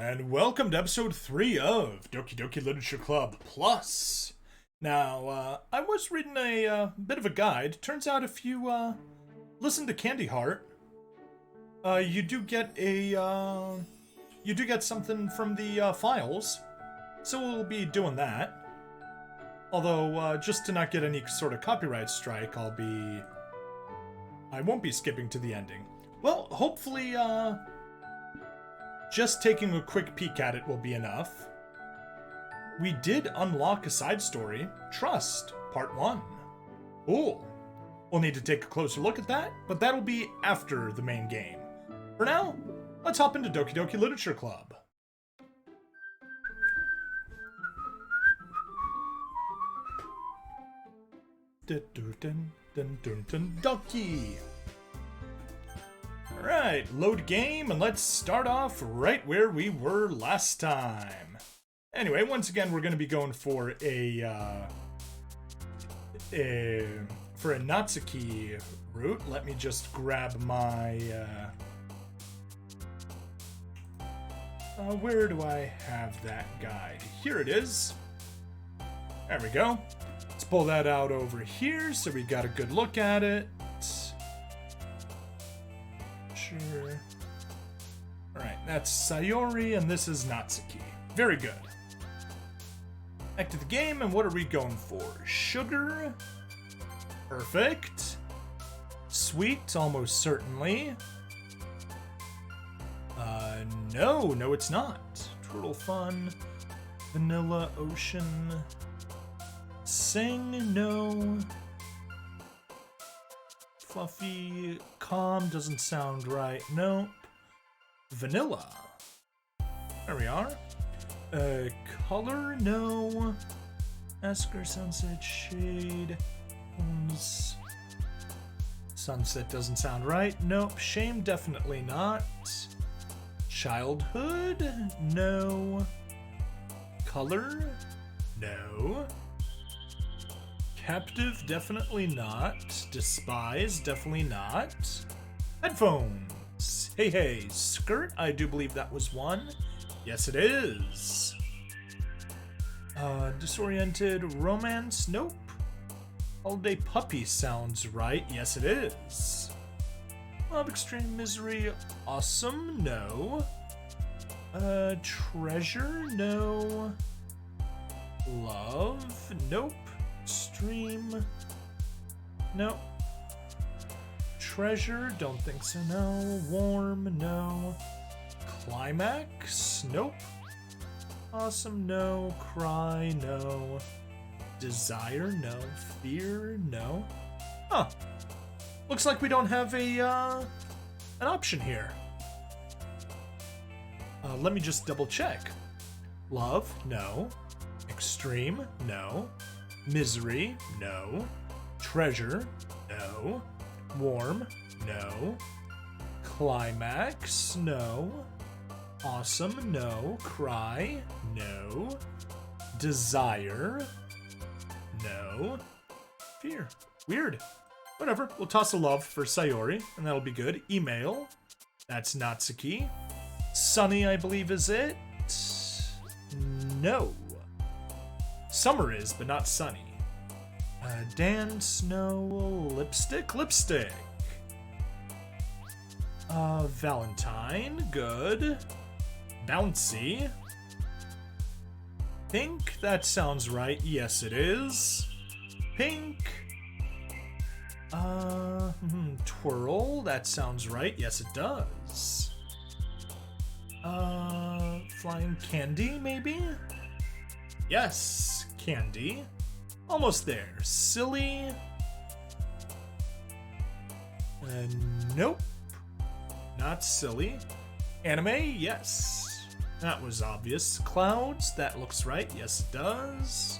and welcome to episode 3 of Doki Doki Literature Club Plus. Now, I was reading a bit of a guide. Turns out if you listen to Candy Heart, you do get something from the files. So we'll be doing that. Although, just to not get any sort of copyright strike, I won't be skipping to the ending. Well, hopefully, just taking a quick peek at it will be enough. We did unlock a side story, Trust, Part 1. Cool. We'll need to take a closer look at that, but that'll be after the main game. For now, let's hop into Doki Doki Literature Club. Doki! Alright, load game, and let's start off right where we were last time. Anyway, once again, we're going to be going for a Natsuki route. Let me just grab my, where do I have that guide? Here it is. There we go. Let's pull that out over here so we got a good look at it. Sure. Alright, that's Sayori, and this is Natsuki. Very good. Back to the game, and what are we going for? Sugar? Perfect. Sweet, almost certainly. No, it's not. Turtle fun. Vanilla ocean. Sing, no. Fluffy, calm doesn't sound right. Nope. Vanilla. There we are. Color, no. Esker, sunset, shade. Sunset doesn't sound right. Nope. Shame, definitely not. Childhood, no. Color, no. Captive, definitely not. Despise, definitely not. Headphones. Hey, skirt, I do believe that was one. Yes, it is. Disoriented, romance, nope. Holiday puppy sounds right. Yes, it is. Love, extreme misery, awesome, no. Treasure, no. Love, nope. Extreme. Nope. Treasure, don't think so, no. Warm, no. Climax, nope. Awesome, no. Cry, no. Desire, no. Fear, no. Huh. Looks like we don't have an option here. Let me just double check. Love, no. Extreme, no. Misery, no. Treasure, no. Warm, no. Climax, no. Awesome, no. Cry, no. Desire, no. Fear. Weird. Whatever, we'll toss a love for Sayori, and that'll be good. Email, that's Natsuki. Sunny, I believe, is it? No. Summer is, but not sunny. Dance, no. Lipstick? Lipstick. Valentine, good. Bouncy. Pink, that sounds right. Yes, it is. Pink. Twirl, that sounds right. Yes, it does. Flying candy, maybe? Yes, candy. Almost there. Silly. Nope. Not silly. Anime, yes. That was obvious. Clouds, that looks right. Yes, it does.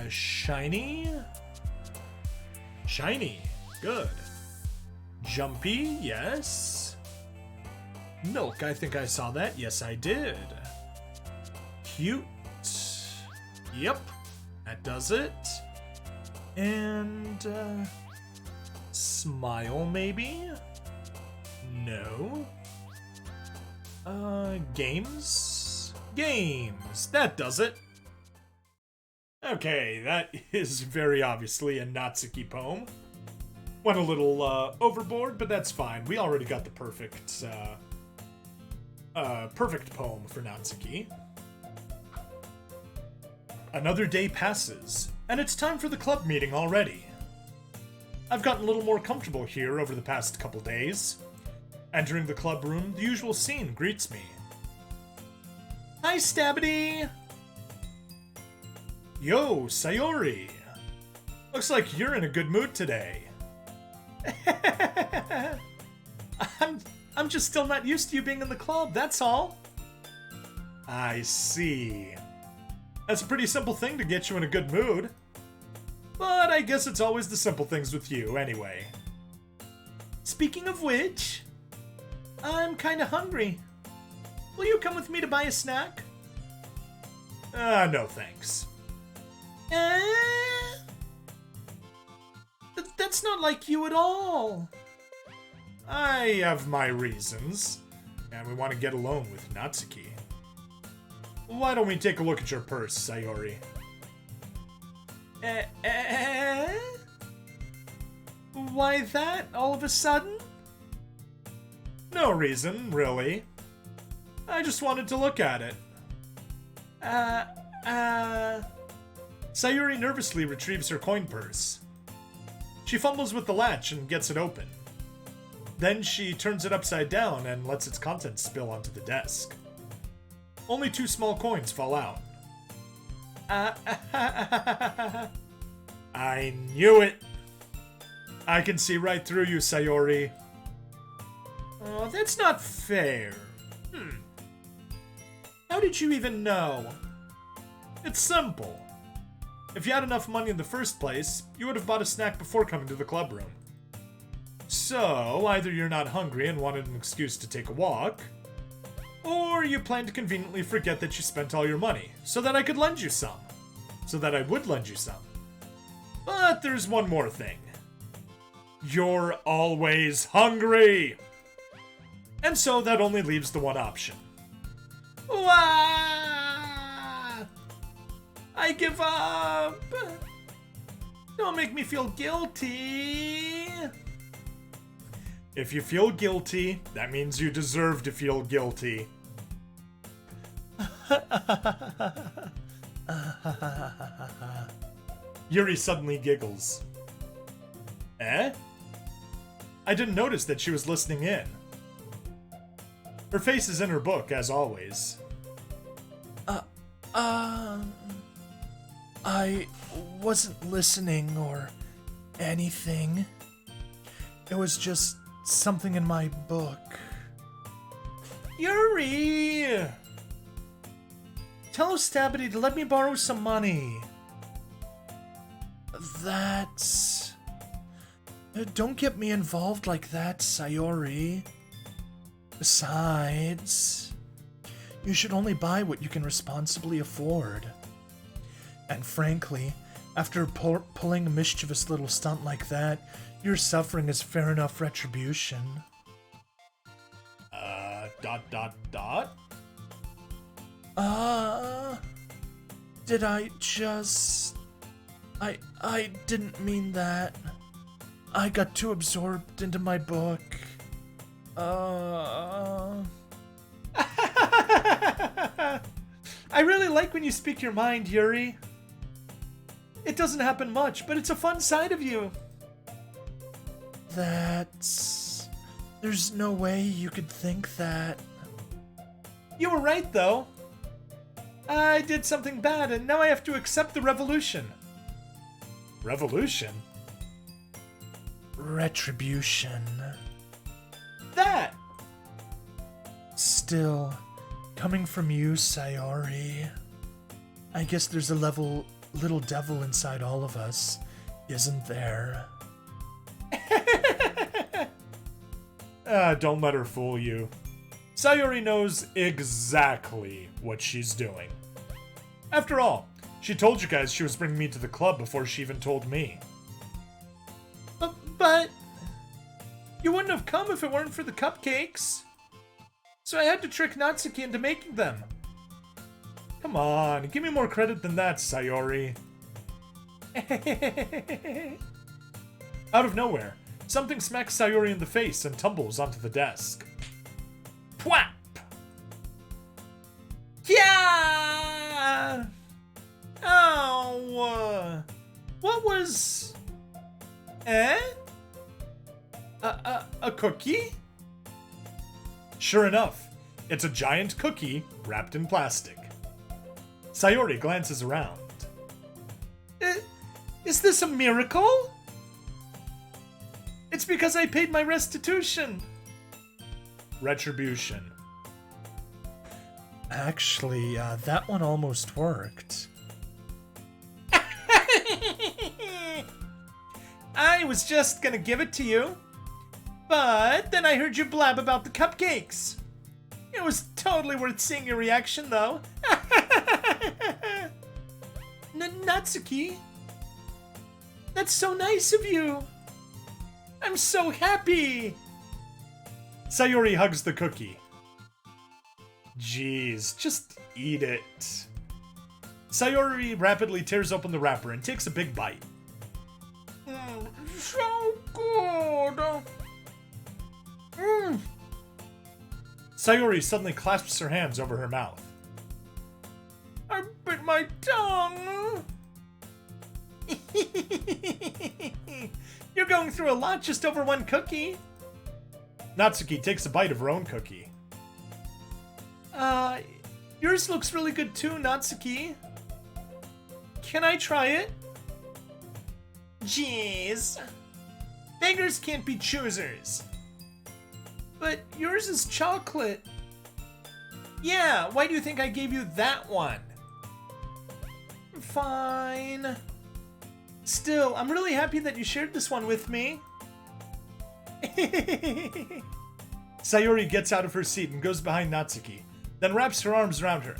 Shiny. Shiny. Good. Jumpy, yes. Milk, I think I saw that. Yes, I did. Cute. Yep. That does it. And, smile, maybe? No. Games? Games. That does it. Okay, that is very obviously a Natsuki poem. Went a little overboard, but that's fine. We already got the perfect poem for Natsuki. Another day passes, and it's time for the club meeting already. I've gotten a little more comfortable here over the past couple days. Entering the club room, the usual scene greets me. Hi, Stabbity! Yo, Sayori! Looks like you're in a good mood today. I'm just still not used to you being in the club, that's all. I see. That's a pretty simple thing to get you in a good mood. But I guess it's always the simple things with you, anyway. Speaking of which, I'm kinda hungry. Will you come with me to buy a snack? No thanks. That's not like you at all. I have my reasons, and we want to get alone with Natsuki. Why don't we take a look at your purse, Sayori? Why that, all of a sudden? No reason, really. I just wanted to look at it. Sayori nervously retrieves her coin purse. She fumbles with the latch and gets it open. Then she turns it upside down and lets its contents spill onto the desk. Only 2 small coins fall out. I knew it! I can see right through you, Sayori. Oh, that's not fair. How did you even know? It's simple. If you had enough money in the first place, you would have bought a snack before coming to the club room. So, either you're not hungry and wanted an excuse to take a walk, or you plan to conveniently forget that you spent all your money, so that I could lend you some. So that I would lend you some. But there's one more thing. You're always hungry! And so that only leaves the one option. Wah! I give up! Don't make me feel guilty! If you feel guilty, that means you deserve to feel guilty. Yuri suddenly giggles. Eh? I didn't notice that she was listening in. Her face is in her book, as always. I wasn't listening or anything. It was just something in my book. Yuri! Tell Stabbity to let me borrow some money. That's... Don't get me involved like that, Sayori. Besides, you should only buy what you can responsibly afford. And frankly, after pulling a mischievous little stunt like that, your suffering is fair enough retribution. Did I just... I didn't mean that. I got too absorbed into my book. I really like when you speak your mind, Yuri. It doesn't happen much, but it's a fun side of you. There's no way you could think that. You were right, though. I did something bad, and now I have to accept the revolution. Revolution? Retribution. That! Still, coming from you, Sayori, I guess there's a little devil inside all of us, isn't there? Don't let her fool you. Sayori knows exactly what she's doing. After all, she told you guys she was bringing me to the club before she even told me. But you wouldn't have come if it weren't for the cupcakes. So I had to trick Natsuki into making them. Come on, give me more credit than that, Sayori. Out of nowhere, something smacks Sayori in the face and tumbles onto the desk. Pwap! Yeah! Oh, what was... A cookie? Sure enough, it's a giant cookie wrapped in plastic. Sayori glances around. Is this a miracle? It's because I paid my restitution. Retribution. Actually, that one almost worked. I was just gonna give it to you, but then I heard you blab about the cupcakes. It was totally worth seeing your reaction, though. Natsuki, that's so nice of you. I'm so happy. Sayori hugs the cookie. Jeez, just eat it. Sayori rapidly tears open the wrapper and takes a big bite. So good. Sayori suddenly clasps her hands over her mouth. I bit my tongue. You're going through a lot just over one cookie. Natsuki takes a bite of her own cookie. Yours looks really good too, Natsuki. Can I try it? Jeez. Beggars can't be choosers. But yours is chocolate. Yeah, why do you think I gave you that one? Fine. Still, I'm really happy that you shared this one with me. Sayori gets out of her seat and goes behind Natsuki, then wraps her arms around her.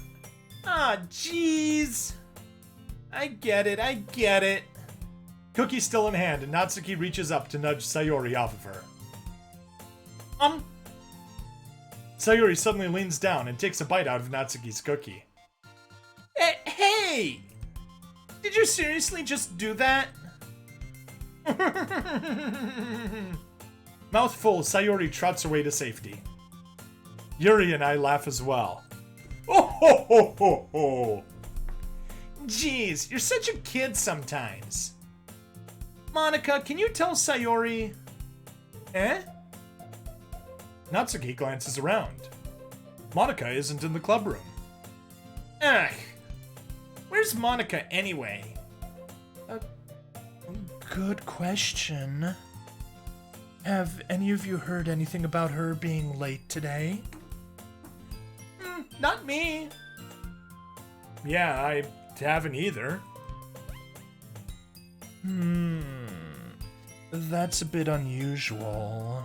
Ah, jeez. I get it. Cookie still in hand, and Natsuki reaches up to nudge Sayori off of her. Sayori suddenly leans down and takes a bite out of Natsuki's cookie. Hey! Did you seriously just do that? Mouthful, Sayori trots away to safety. Yuri and I laugh as well. Oh ho ho ho ho! Jeez, you're such a kid sometimes. Monica, can you tell Sayori... Natsuki glances around. Monica isn't in the club room. Ugh. Where's Monica anyway? Good question. Have any of you heard anything about her being late today? Not me. Yeah, I haven't either. That's a bit unusual.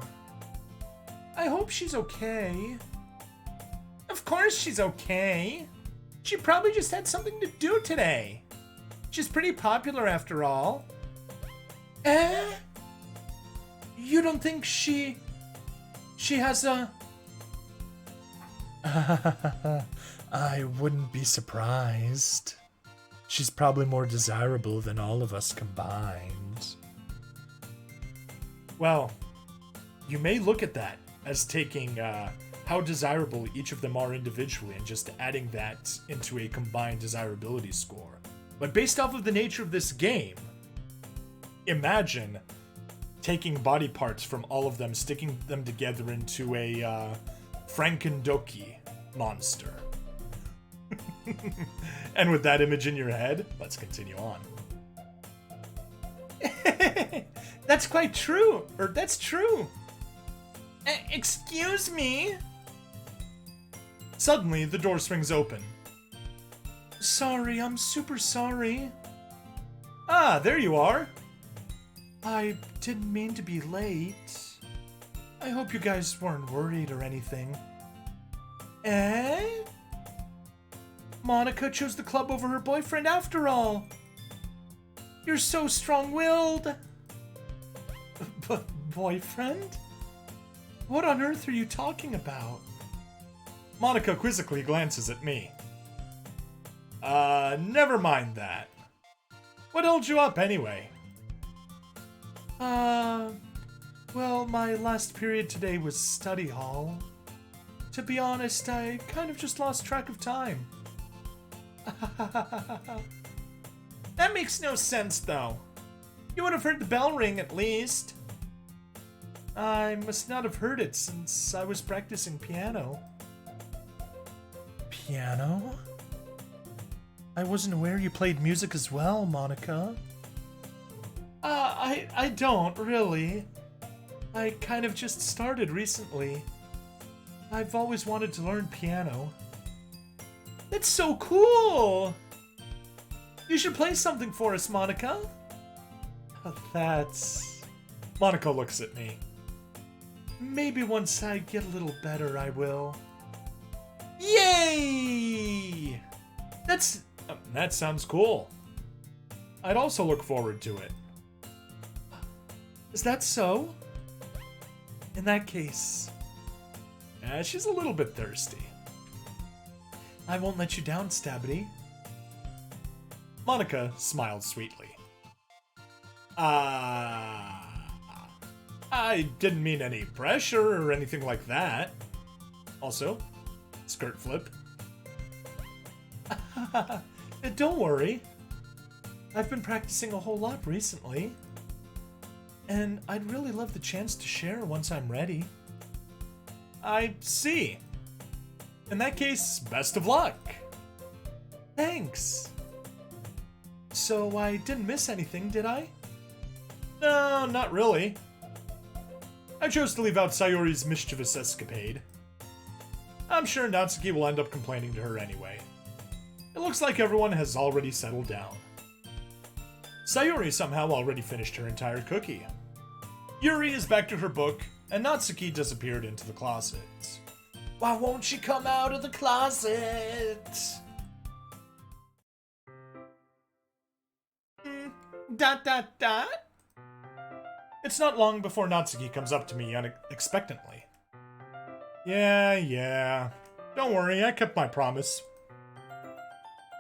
I hope she's okay. Of course she's okay. She probably just had something to do today. She's pretty popular after all. You don't think she has a... I wouldn't be surprised. She's probably more desirable than all of us combined. Well, you may look at that as taking how desirable each of them are individually and just adding that into a combined desirability score. But based off of the nature of this game, imagine taking body parts from all of them, sticking them together into a Doki monster. And with that image in your head, let's continue on. That's quite true. Or that's true. Excuse me? Suddenly, the door swings open. Sorry, I'm super sorry. Ah, there you are. I didn't mean to be late. I hope you guys weren't worried or anything. Monica chose the club over her boyfriend after all. You're so strong-willed. Boyfriend? What on earth are you talking about? Monica quizzically glances at me. Never mind that. What held you up anyway? Well, my last period today was study hall. To be honest, I kind of just lost track of time. That makes no sense, though. You would have heard the bell ring, at least. I must not have heard it since I was practicing piano. Piano? I wasn't aware you played music as well, Monica. I don't, really. I kind of just started recently. I've always wanted to learn piano. That's so cool! You should play something for us, Monica. That's... Monica looks at me. Maybe once I get a little better, I will. Yay! That sounds cool. I'd also look forward to it. Is that so? In that case... she's a little bit thirsty. I won't let you down, Stabbity. Monica smiled sweetly. I didn't mean any pressure or anything like that. Also, skirt flip. Don't worry. I've been practicing a whole lot recently. And I'd really love the chance to share once I'm ready. I see. In that case, best of luck. Thanks. So I didn't miss anything, did I? No, not really. I chose to leave out Sayori's mischievous escapade. I'm sure Natsuki will end up complaining to her anyway. It looks like everyone has already settled down. Sayori somehow already finished her entire cookie. Yuri is back to her book, and Natsuki disappeared into the closet. Why won't she come out of the closet? Dot dot dot. It's not long before Natsuki comes up to me unexpectedly. Yeah. Don't worry, I kept my promise.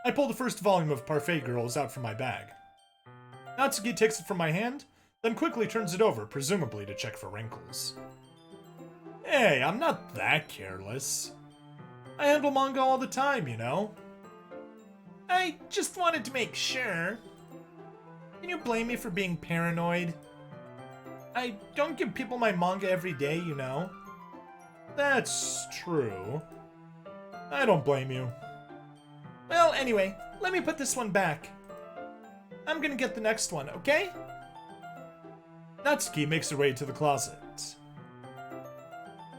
I pull the first volume of Parfait Girls out from my bag. Natsuki takes it from my hand, then quickly turns it over, presumably to check for wrinkles. Hey, I'm not that careless. I handle manga all the time, you know? I just wanted to make sure. Can you blame me for being paranoid? I don't give people my manga every day, you know? That's true. I don't blame you. Well, anyway, let me put this one back. I'm gonna get the next one, okay? Natsuki makes her way to the closet.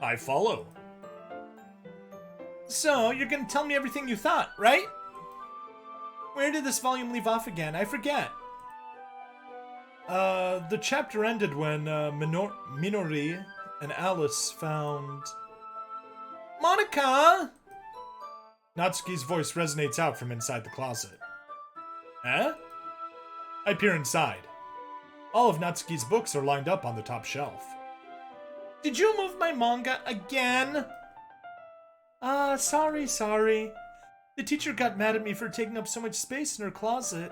I follow. So, you're gonna tell me everything you thought, right? Where did this volume leave off again? I forget. The chapter ended when Minori and Alice found... Monica! Natsuki's voice resonates out from inside the closet. Eh? I peer inside. All of Natsuki's books are lined up on the top shelf. Did you move my manga again? Sorry. The teacher got mad at me for taking up so much space in her closet.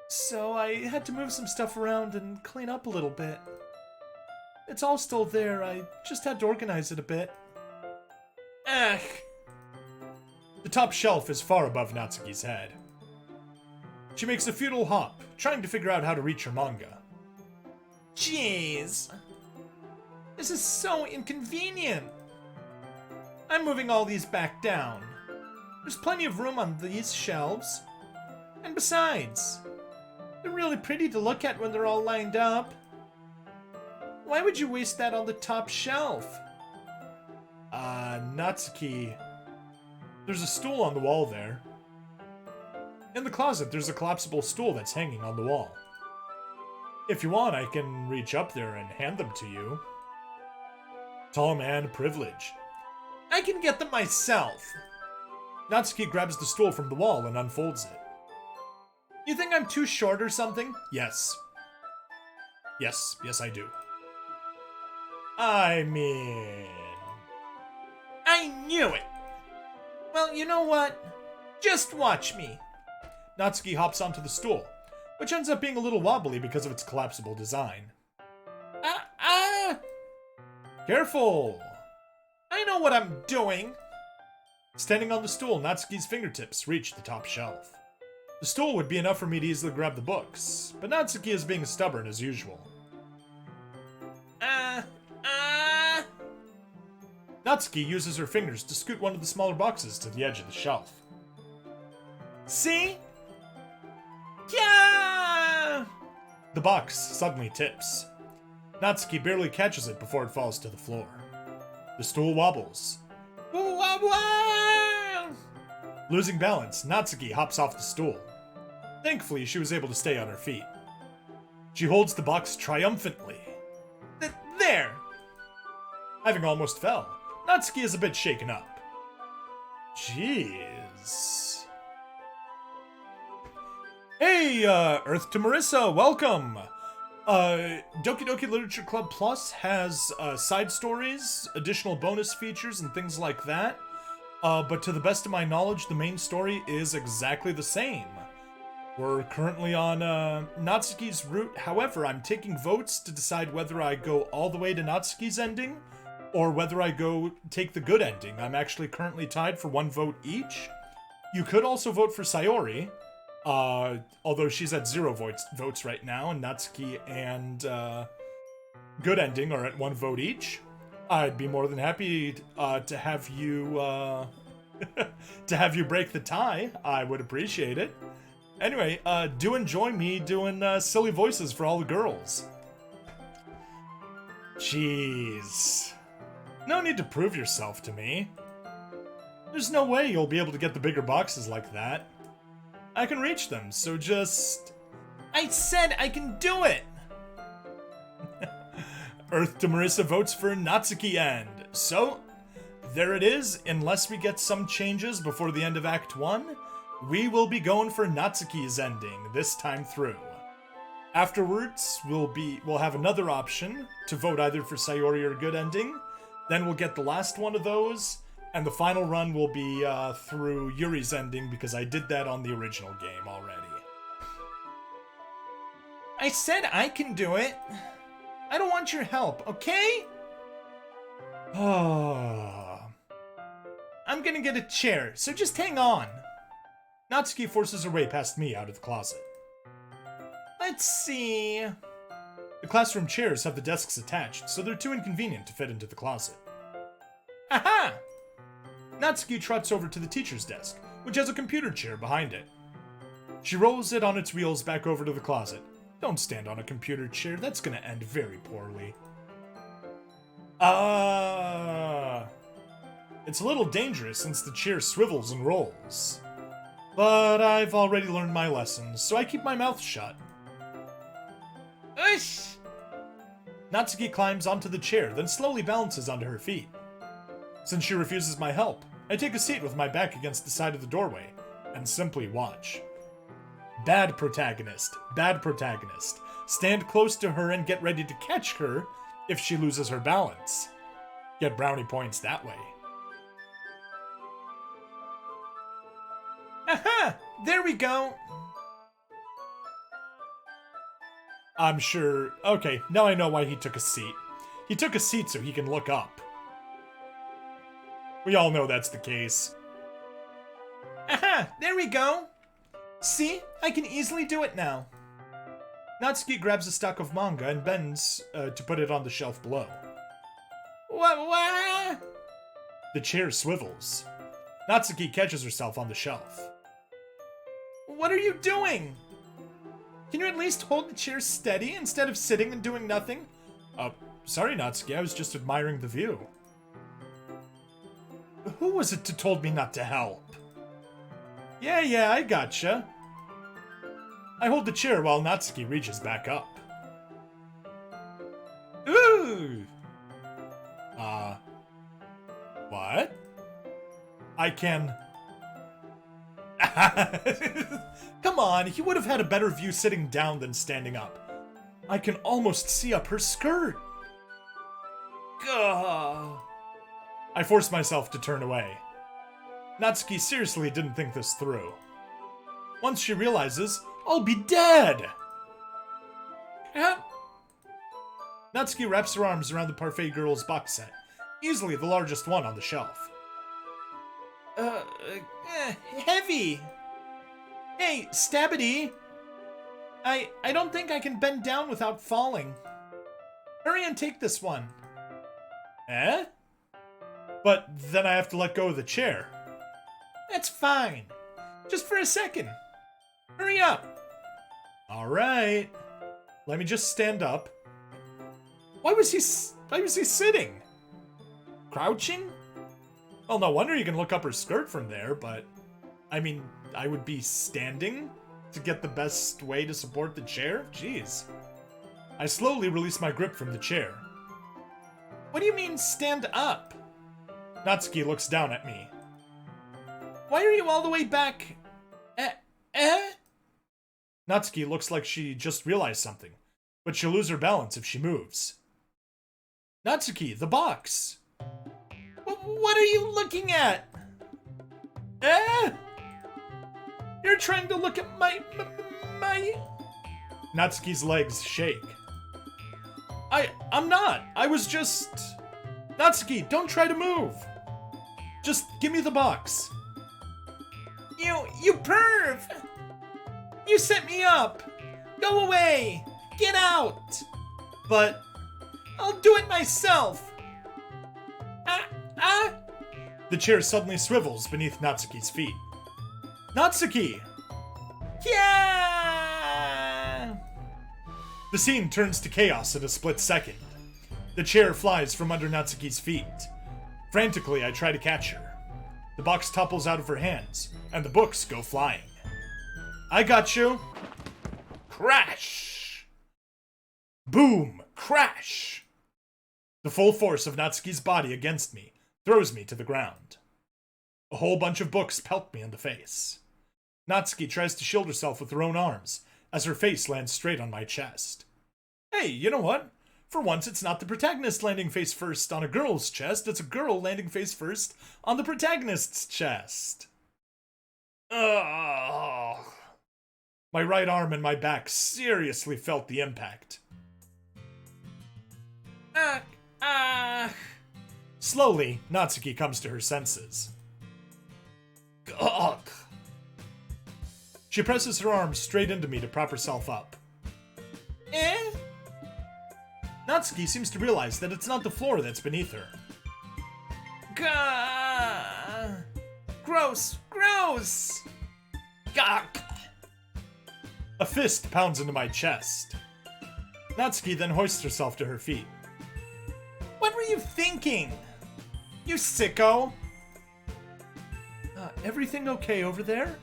So I had to move some stuff around and clean up a little bit. It's all still there, I just had to organize it a bit. Ugh. The top shelf is far above Natsuki's head. She makes a futile hop, trying to figure out how to reach her manga. Jeez. This is so inconvenient. I'm moving all these back down. There's plenty of room on these shelves. And besides, they're really pretty to look at when they're all lined up. Why would you waste that on the top shelf? Natsuki... There's a stool on the wall there. In the closet, there's a collapsible stool that's hanging on the wall. If you want, I can reach up there and hand them to you. Tall man privilege. I can get them myself. Natsuki grabs the stool from the wall and unfolds it. You think I'm too short or something? Yes. Yes, I do. I mean... I knew it! Well, you know what? Just watch me. Natsuki hops onto the stool, which ends up being a little wobbly because of its collapsible design. Careful! I know what I'm doing! Standing on the stool, Natsuki's fingertips reach the top shelf. The stool would be enough for me to easily grab the books, but Natsuki is being stubborn as usual. Natsuki uses her fingers to scoot one of the smaller boxes to the edge of the shelf. See? Yeah! The box suddenly tips. Natsuki barely catches it before it falls to the floor. The stool wobbles. Losing balance, Natsuki hops off the stool. Thankfully, she was able to stay on her feet. She holds the box triumphantly. There! Having almost fell, Natsuki is a bit shaken up. Jeez. Hey, Earth to Marissa, welcome! Doki Doki Literature Club Plus has side stories, additional bonus features, and things like that. But to the best of my knowledge, the main story is exactly the same. We're currently on Natsuki's route. However, I'm taking votes to decide whether I go all the way to Natsuki's ending or whether I go take the good ending. I'm actually currently tied for 1 vote each. You could also vote for Sayori. Although she's at 0 votes right now, and Natsuki and Good Ending are at 1 vote each. I'd be more than happy to have you to have you break the tie. I would appreciate it. Anyway, do enjoy me doing silly voices for all the girls. Jeez. No need to prove yourself to me. There's no way you'll be able to get the bigger boxes like that. I can reach them, so just... I said I can do it! Earth to Marissa votes for Natsuki end. So, there it is. Unless we get some changes before the end of Act 1, we will be going for Natsuki's ending this time through. Afterwards, we'll have another option to vote either for Sayori or Good Ending. Then we'll get the last one of those. And the final run will be through Yuri's ending because I did that on the original game already. I said I can do it. I don't want your help, okay? I'm gonna get a chair, so just hang on. Natsuki forces her way past me out of the closet. Let's see. The classroom chairs have the desks attached, so they're too inconvenient to fit into the closet. Aha! Natsuki trots over to the teacher's desk, which has a computer chair behind it. She rolls it on its wheels back over to the closet. Don't stand on a computer chair, that's gonna end very poorly. It's a little dangerous since the chair swivels and rolls. But I've already learned my lessons, so I keep my mouth shut. Ush! Natsuki climbs onto the chair, then slowly balances onto her feet. Since she refuses my help, I take a seat with my back against the side of the doorway, and simply watch. Bad protagonist, bad protagonist. Stand close to her and get ready to catch her if she loses her balance. Get brownie points that way. Aha! There we go! I'm sure... Okay, now I know why he took a seat. He took a seat so he can look up. We all know that's the case. Aha! There we go! See? I can easily do it now. Natsuki grabs a stack of manga and bends to put it on the shelf below. What? The chair swivels. Natsuki catches herself on the shelf. What are you doing? Can you at least hold the chair steady instead of sitting and doing nothing? Sorry, Natsuki, I was just admiring the view. Who was it that told me not to help? Yeah, I gotcha. I hold the chair while Natsuki reaches back up. Ooh! What? I can... Come on, he would have had a better view sitting down than standing up. I can almost see up her skirt. Gah. I force myself to turn away. Natsuki seriously didn't think this through. Once she realizes, I'll be dead! Natsuki wraps her arms around the Parfait Girls box set, easily the largest one on the shelf. Heavy! Hey, Stabity! I don't think I can bend down without falling. Hurry and take this one. Eh? But then I have to let go of the chair. That's fine. Just for a second. Hurry up. Alright. Let me just stand up. Why was he sitting? Crouching? Well, no wonder you can look up her skirt from there, but... I mean, I would be standing to get the best way to support the chair? Jeez. I slowly release my grip from the chair. What do you mean, stand up? Natsuki looks down at me. Why are you all the way back? Natsuki looks like she just realized something, but she'll lose her balance if she moves. Natsuki, the box! What are you looking at? You're trying to look at my... Natsuki's legs shake. I'm not. I was just... Natsuki, don't try to move. Just give me the box. You perv! You set me up! Go away! Get out! But... I'll do it myself! The chair suddenly swivels beneath Natsuki's feet. Natsuki! Yeah! The scene turns to chaos in a split second. The chair flies from under Natsuki's feet. Frantically, I try to catch her. The box topples out of her hands, and the books go flying. I got you. Crash! Boom! Crash! The full force of Natsuki's body against me throws me to the ground. A whole bunch of books pelt me in the face. Natsuki tries to shield herself with her own arms, as her face lands straight on my chest. Hey, you know what? For once, it's not the protagonist landing face first on a girl's chest, it's a girl landing face first on the protagonist's chest. Ugh. My right arm and my back seriously felt the impact. Slowly, Natsuki comes to her senses. Ugh. She presses her arms straight into me to prop herself up. Natsuki seems to realize that it's not the floor that's beneath her. Gah! Gross! Gross! Gah! A fist pounds into my chest. Natsuki then hoists herself to her feet. What were you thinking? You sicko! Everything okay over there?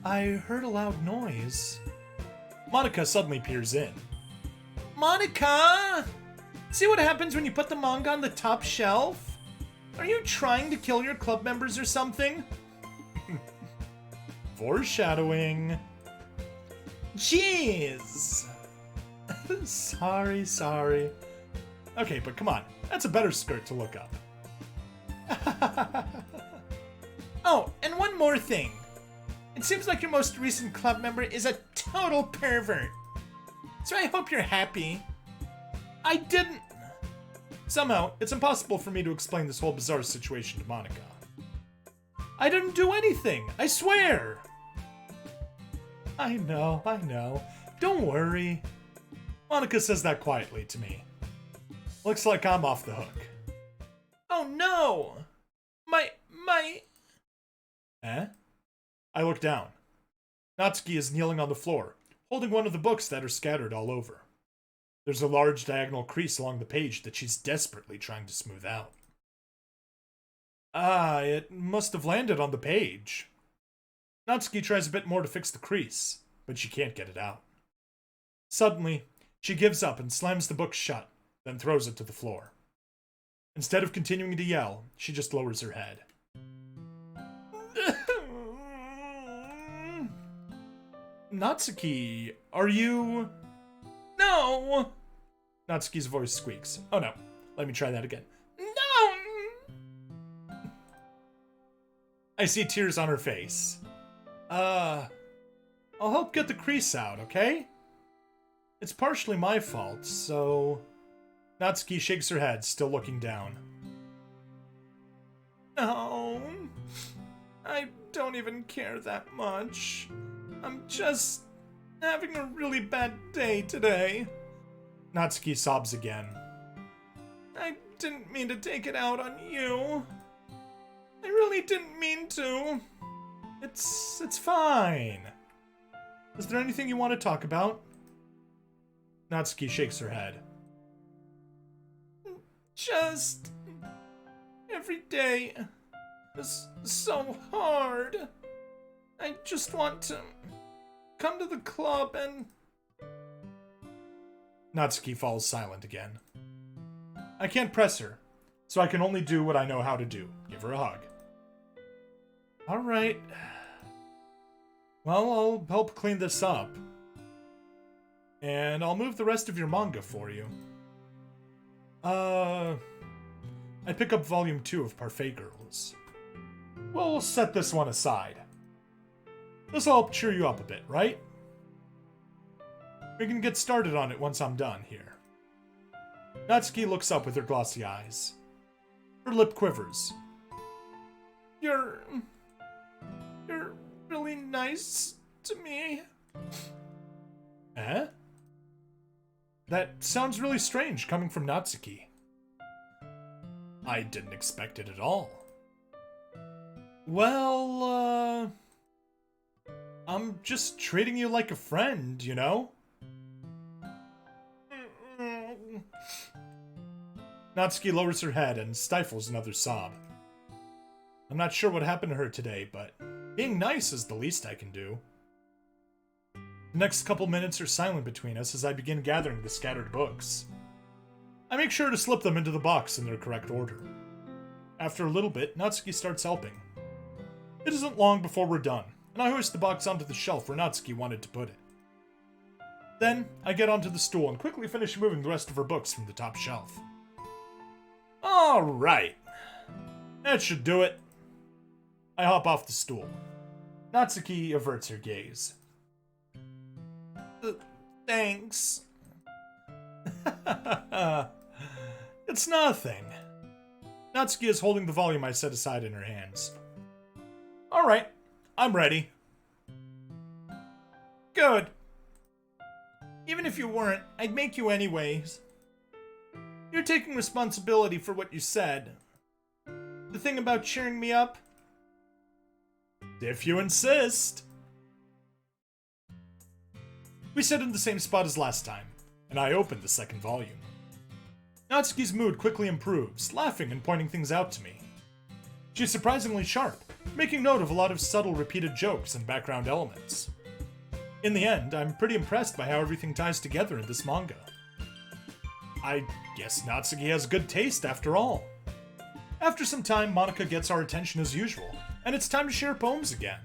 I heard a loud noise. Monica suddenly peers in. Monica! See what happens when you put the manga on the top shelf? Are you trying to kill your club members or something? Foreshadowing. Jeez! Sorry. Okay, but come on. That's a better skirt to look up. Oh, and one more thing. It seems like your most recent club member is a total pervert. So I hope you're happy. I didn't... Somehow, it's impossible for me to explain this whole bizarre situation to Monica. I didn't do anything, I swear! I know. Don't worry. Monica says that quietly to me. Looks like I'm off the hook. Oh no! My... Eh? I look down. Natsuki is kneeling on the floor, holding one of the books that are scattered all over. There's a large diagonal crease along the page that she's desperately trying to smooth out. It must have landed on the page. Natsuki tries a bit more to fix the crease, but she can't get it out. Suddenly, she gives up and slams the book shut, then throws it to the floor. Instead of continuing to yell, she just lowers her head. Natsuki, are you... No! Natsuki's voice squeaks. Oh no, let me try that again. No! I see tears on her face. I'll help get the crease out, okay? It's partially my fault, so... Natsuki shakes her head, still looking down. No, I don't even care that much. I'm just having a really bad day today. Natsuki sobs again. I didn't mean to take it out on you. I really didn't mean to. It's fine. Is there anything you want to talk about? Natsuki shakes her head. Just... every day is so hard. I just want to come to the club and... Natsuki falls silent again. I can't press her, so I can only do what I know how to do. Give her a hug. Alright. Well, I'll help clean this up. And I'll move the rest of your manga for you. I pick up volume 2 of Parfait Girls. We'll set this one aside. This'll help cheer you up a bit, right? We can get started on it once I'm done here. Natsuki looks up with her glossy eyes. Her lip quivers. You're really nice to me. Eh? That sounds really strange coming from Natsuki. I didn't expect it at all. Well, I'm just treating you like a friend, you know? Natsuki lowers her head and stifles another sob. I'm not sure what happened to her today, but being nice is the least I can do. The next couple minutes are silent between us as I begin gathering the scattered books. I make sure to slip them into the box in their correct order. After a little bit, Natsuki starts helping. It isn't long before we're done, and I hoist the box onto the shelf where Natsuki wanted to put it. Then, I get onto the stool and quickly finish moving the rest of her books from the top shelf. Alright. That should do it. I hop off the stool. Natsuki averts her gaze. Thanks. It's nothing. Natsuki is holding the volume I set aside in her hands. Alright, I'm ready. Good. Even if you weren't, I'd make you anyways. You're taking responsibility for what you said. The thing about cheering me up? If you insist. We sit in the same spot as last time, and I open the second volume. Natsuki's mood quickly improves, laughing and pointing things out to me. She's surprisingly sharp, making note of a lot of subtle repeated jokes and background elements. In the end, I'm pretty impressed by how everything ties together in this manga. I guess Natsuki has good taste after all. After some time, Monika gets our attention as usual, and it's time to share poems again.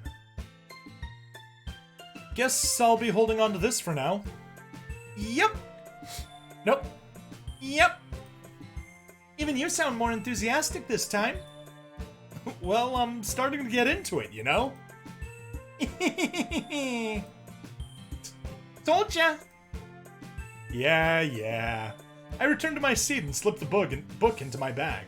Guess I'll be holding on to this for now. Yep. Nope. Yep. Even you sound more enthusiastic this time. Well, I'm starting to get into it, you know? Told ya! Yeah. I return to my seat and slip the book into my bag.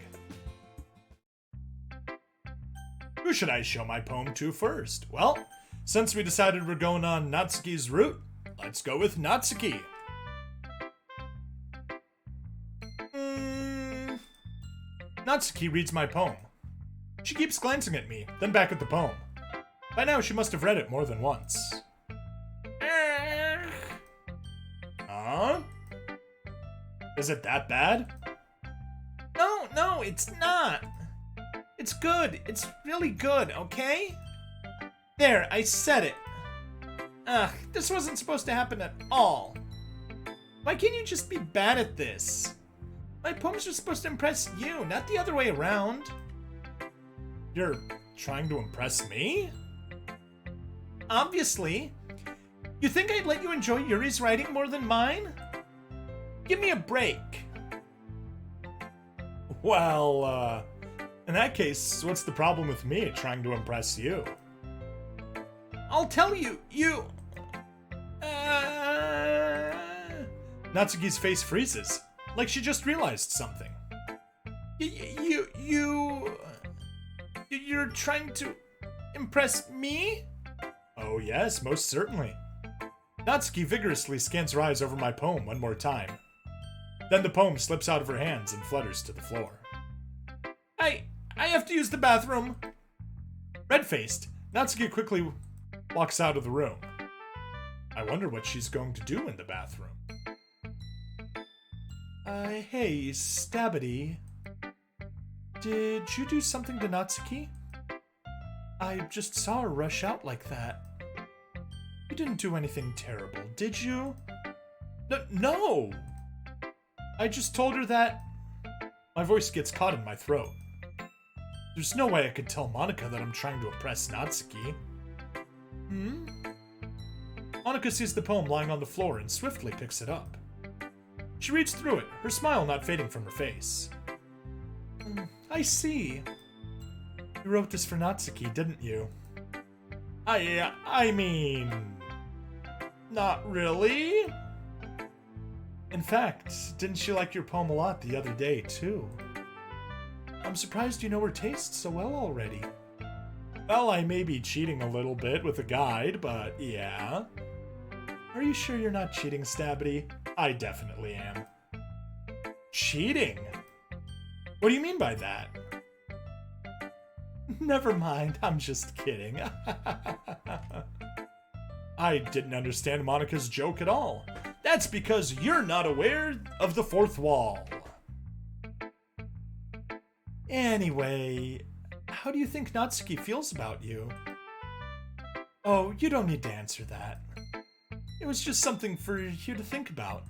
Who should I show my poem to first? Well, since we decided we're going on Natsuki's route, let's go with Natsuki. Natsuki reads my poem. She keeps glancing at me, then back at the poem. By now, she must have read it more than once. Huh? Is it that bad? No, it's not. It's good. It's really good, okay? There, I said it. Ugh, this wasn't supposed to happen at all. Why can't you just be bad at this? My poems are supposed to impress you, not the other way around. You're trying to impress me? Obviously. You think I'd let you enjoy Yuri's writing more than mine? Give me a break. Well, In that case, what's the problem with me trying to impress you? I'll tell you, Natsuki's face freezes, like she just realized something. You're trying to impress me? Oh yes, most certainly. Natsuki vigorously scans her eyes over my poem one more time. Then the poem slips out of her hands and flutters to the floor. I have to use the bathroom. Red-faced, Natsuki quickly walks out of the room. I wonder what she's going to do in the bathroom. Hey, Stabbity. Did you do something to Natsuki? I just saw her rush out like that. You didn't do anything terrible, did you? No! I just told her that... My voice gets caught in my throat. There's no way I could tell Monika that I'm trying to impress Natsuki. Monika sees the poem lying on the floor and swiftly picks it up. She reads through it, her smile not fading from her face. I see. You wrote this for Natsuki, didn't you? I mean... Not really? In fact, didn't she like your poem a lot the other day, too? I'm surprised you know her taste so well already. Well, I may be cheating a little bit with a guide, but yeah. Are you sure you're not cheating, Stabbity? I definitely am. Cheating? What do you mean by that? Never mind, I'm just kidding. I didn't understand Monika's joke at all. That's because you're not aware of the fourth wall. Anyway, how do you think Natsuki feels about you? Oh, you don't need to answer that. It was just something for you to think about.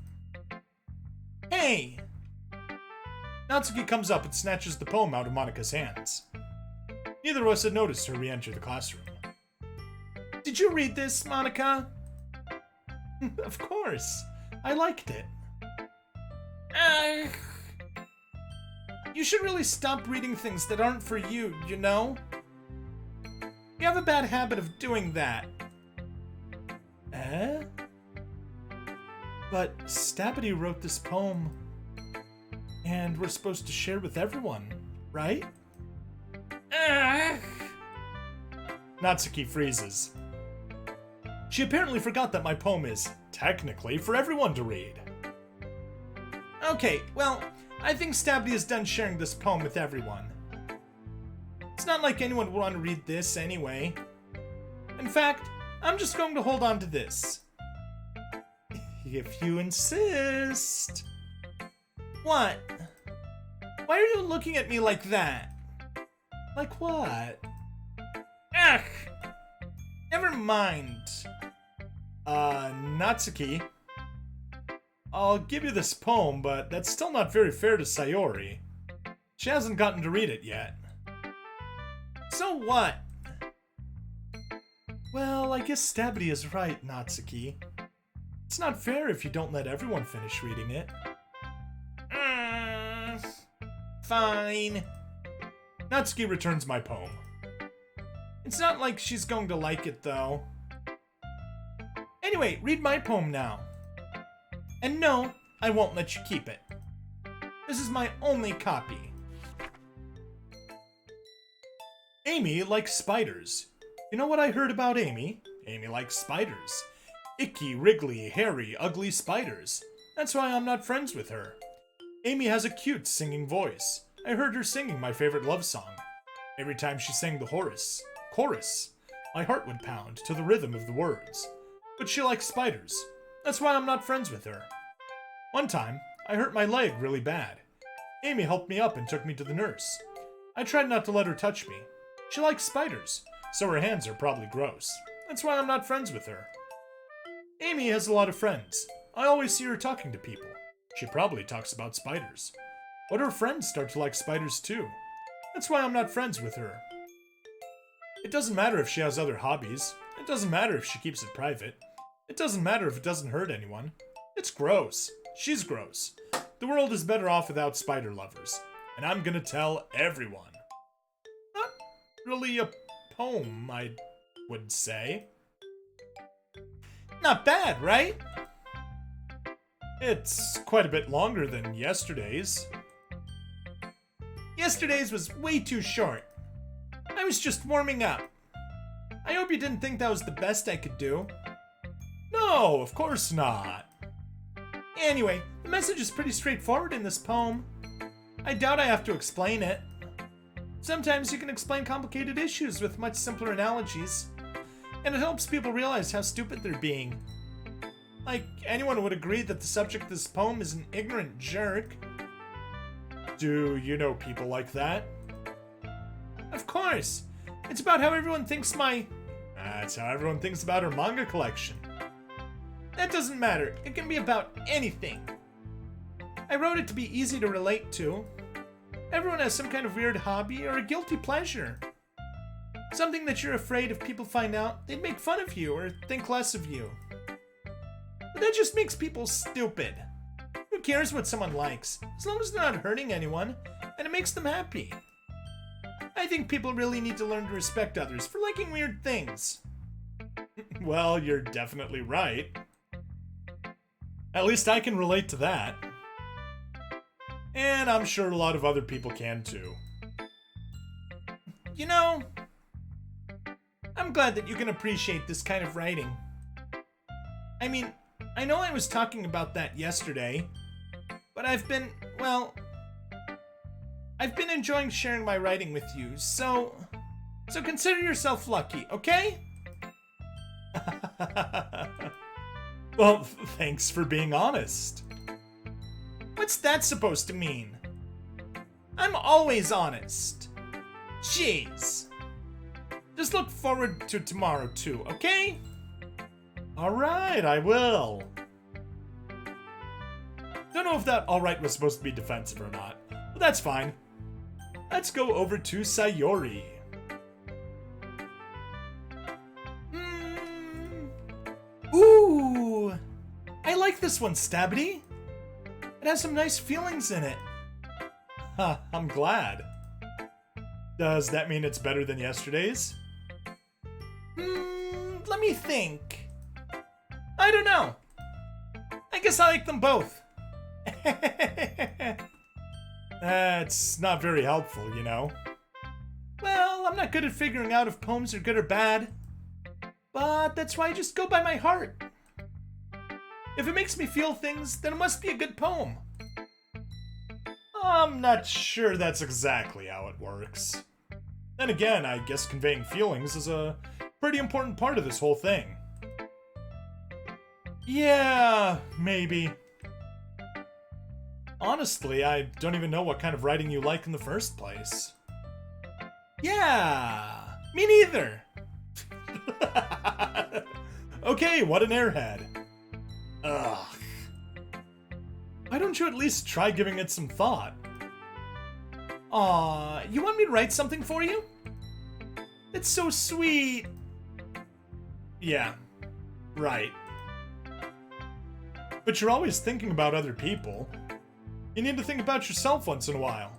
Hey! Natsuki comes up and snatches the poem out of Monika's hands. Neither of us had noticed her re-enter the classroom. Did you read this, Monika? Of course. I liked it. You should really stop reading things that aren't for you, you know? You have a bad habit of doing that. But Stabbity wrote this poem, and we're supposed to share with everyone, right? Natsuki freezes. She apparently forgot that my poem is, technically, for everyone to read. Okay, well, I think Stabbity is done sharing this poem with everyone. It's not like anyone would want to read this anyway. In fact, I'm just going to hold on to this. If you insist. What? Why are you looking at me like that? Like what? Never mind. Natsuki. I'll give you this poem, but that's still not very fair to Sayori. She hasn't gotten to read it yet. So what? Well, I guess Stabbity is right, Natsuki. It's not fair if you don't let everyone finish reading it. Fine. Natsuki returns my poem. It's not like she's going to like it, though. Anyway, read my poem now. And no, I won't let you keep it. This is my only copy. Amy likes spiders. You know what I heard about Amy? Amy likes spiders. Icky, wriggly, hairy, ugly spiders. That's why I'm not friends with her. Amy has a cute singing voice. I heard her singing my favorite love song. Every time she sang the chorus, my heart would pound to the rhythm of the words. But she likes spiders. That's why I'm not friends with her. One time, I hurt my leg really bad. Amy helped me up and took me to the nurse. I tried not to let her touch me. She likes spiders, so her hands are probably gross. That's why I'm not friends with her. Amy has a lot of friends. I always see her talking to people. She probably talks about spiders. But her friends start to like spiders too. That's why I'm not friends with her. It doesn't matter if she has other hobbies. It doesn't matter if she keeps it private. It doesn't matter if it doesn't hurt anyone. It's gross. She's gross. The world is better off without spider lovers. And I'm gonna tell everyone. really a poem, I would say. Not bad, right? It's quite a bit longer than yesterday's. Yesterday's was way too short. I was just warming up. I hope you didn't think that was the best I could do. No, of course not. Anyway, the message is pretty straightforward in this poem. I doubt I have to explain it. Sometimes you can explain complicated issues with much simpler analogies, and it helps people realize how stupid they're being. Like, anyone would agree that the subject of this poem is an ignorant jerk. Do you know people like that? Of course. It's about how everyone thinks That's how everyone thinks about her manga collection. That doesn't matter. It can be about anything. I wrote it to be easy to relate to. Everyone has some kind of weird hobby or a guilty pleasure. Something that you're afraid if people find out, they'd make fun of you or think less of you. But that just makes people stupid. Who cares what someone likes, as long as they're not hurting anyone, and it makes them happy. I think people really need to learn to respect others for liking weird things. Well, you're definitely right. At least I can relate to that. And I'm sure a lot of other people can too. You know, I'm glad that you can appreciate this kind of writing. I mean, I know I was talking about that yesterday, but I've been enjoying sharing my writing with you, so consider yourself lucky, okay? Well, thanks for being honest. What's that supposed to mean? I'm always honest. Jeez. Just look forward to tomorrow too, okay? Alright, I will. Don't know if that alright was supposed to be defensive or not, but that's fine. Let's go over to Sayori. Ooh! I like this one, Stabby. It has some nice feelings in it. Huh, I'm glad. Does that mean it's better than yesterday's? Let me think. I don't know. I guess I like them both. That's not very helpful, you know. Well, I'm not good at figuring out if poems are good or bad. But that's why I just go by my heart. If it makes me feel things, then it must be a good poem. I'm not sure that's exactly how it works. Then again, I guess conveying feelings is a pretty important part of this whole thing. Yeah, maybe. Honestly, I don't even know what kind of writing you like in the first place. Yeah, me neither. Okay, what an airhead. Ugh. Why don't you at least try giving it some thought? Aw, you want me to write something for you? It's so sweet. Yeah, right. But you're always thinking about other people. You need to think about yourself once in a while.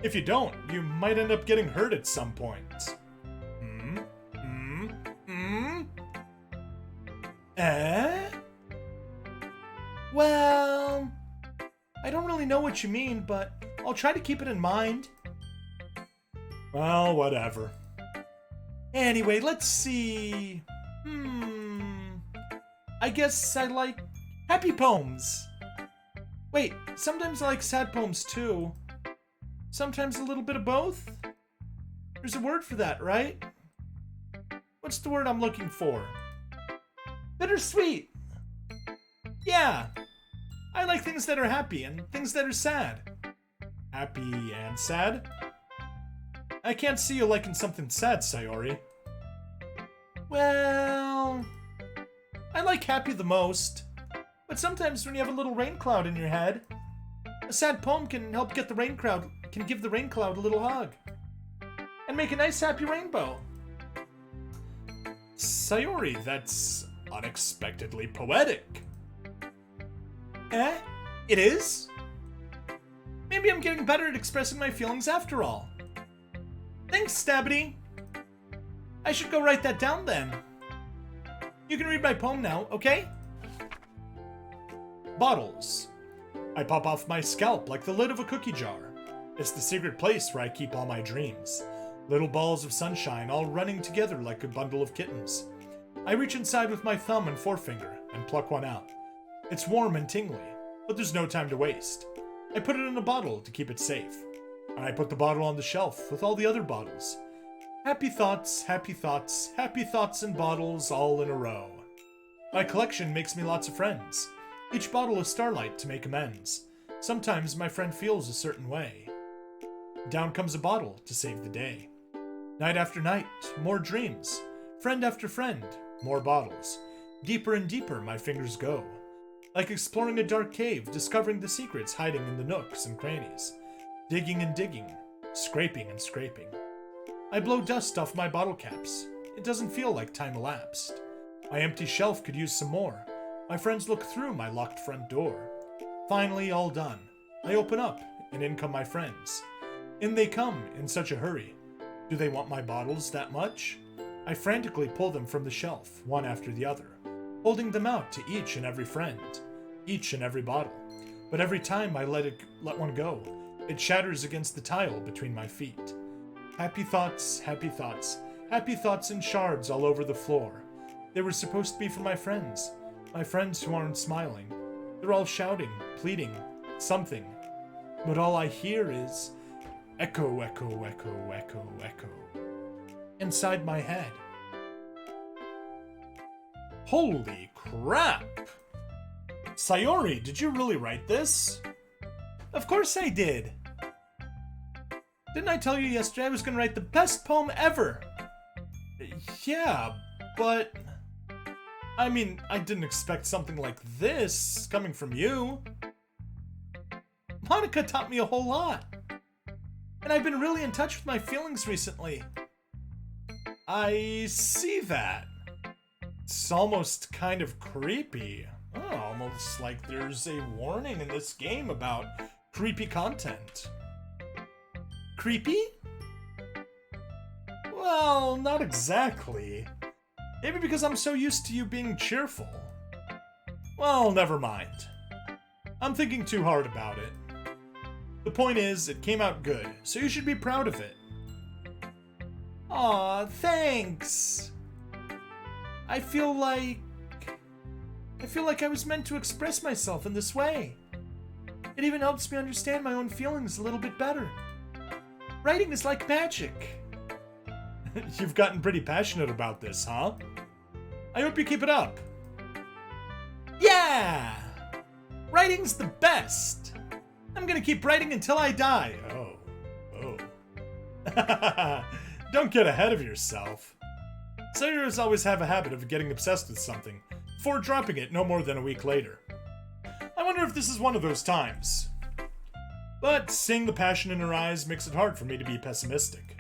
If you don't, you might end up getting hurt at some point. Eh? Well, I don't really know what you mean, but I'll try to keep it in mind. Well, whatever. Anyway, let's see. I guess I like happy poems. Wait, sometimes I like sad poems too. Sometimes a little bit of both? There's a word for that, right? What's the word I'm looking for? Bittersweet! Yeah! I like things that are happy and things that are sad. Happy and sad? I can't see you liking something sad, Sayori. Well, I like happy the most. But sometimes when you have a little rain cloud in your head, a sad poem can help give the rain cloud a little hug. And make a nice happy rainbow. Sayori, that's unexpectedly poetic. Eh? It is? Maybe I'm getting better at expressing my feelings after all. Thanks, Stabbity. I should go write that down then. You can read my poem now, okay? Bottles. I pop off my scalp like the lid of a cookie jar. It's the secret place where I keep all my dreams. Little balls of sunshine all running together like a bundle of kittens. I reach inside with my thumb and forefinger and pluck one out. It's warm and tingly, but there's no time to waste. I put it in a bottle to keep it safe. And I put the bottle on the shelf with all the other bottles. Happy thoughts, happy thoughts, happy thoughts and bottles all in a row. My collection makes me lots of friends. Each bottle is starlight to make amends. Sometimes my friend feels a certain way. Down comes a bottle to save the day. Night after night, more dreams. Friend after friend, more bottles. Deeper and deeper my fingers go. Like exploring a dark cave, discovering the secrets hiding in the nooks and crannies. Digging and digging, scraping and scraping. I blow dust off my bottle caps. It doesn't feel like time elapsed. My empty shelf could use some more. My friends look through my locked front door. Finally, all done. I open up, and in come my friends. In they come, in such a hurry. Do they want my bottles that much? I frantically pull them from the shelf, one after the other, holding them out to each and every friend, each and every bottle. But every time I let one go, it shatters against the tile between my feet. Happy thoughts, happy thoughts, happy thoughts in shards all over the floor. They were supposed to be for my friends who aren't smiling. They're all shouting, pleading, something. But all I hear is echo, echo, echo, echo, echo. Inside my head. Holy crap! Sayori, did you really write this? Of course I did. Didn't I tell you yesterday I was going to write the best poem ever? Yeah, but... I mean, I didn't expect something like this coming from you. Monica taught me a whole lot. And I've been really in touch with my feelings recently. I see that. It's almost kind of creepy. Oh, almost like there's a warning in this game about creepy content. Creepy? Well, not exactly. Maybe because I'm so used to you being cheerful. Well, never mind. I'm thinking too hard about it. The point is, it came out good, so you should be proud of it. Aw, thanks! I feel like I was meant to express myself in this way. It even helps me understand my own feelings a little bit better. Writing is like magic. You've gotten pretty passionate about this, huh? I hope you keep it up. Yeah! Writing's the best! I'm gonna keep writing until I die. Oh. Don't get ahead of yourself. Sayori's always have a habit of getting obsessed with something, before dropping it no more than a week later. I wonder if this is one of those times. But seeing the passion in her eyes makes it hard for me to be pessimistic.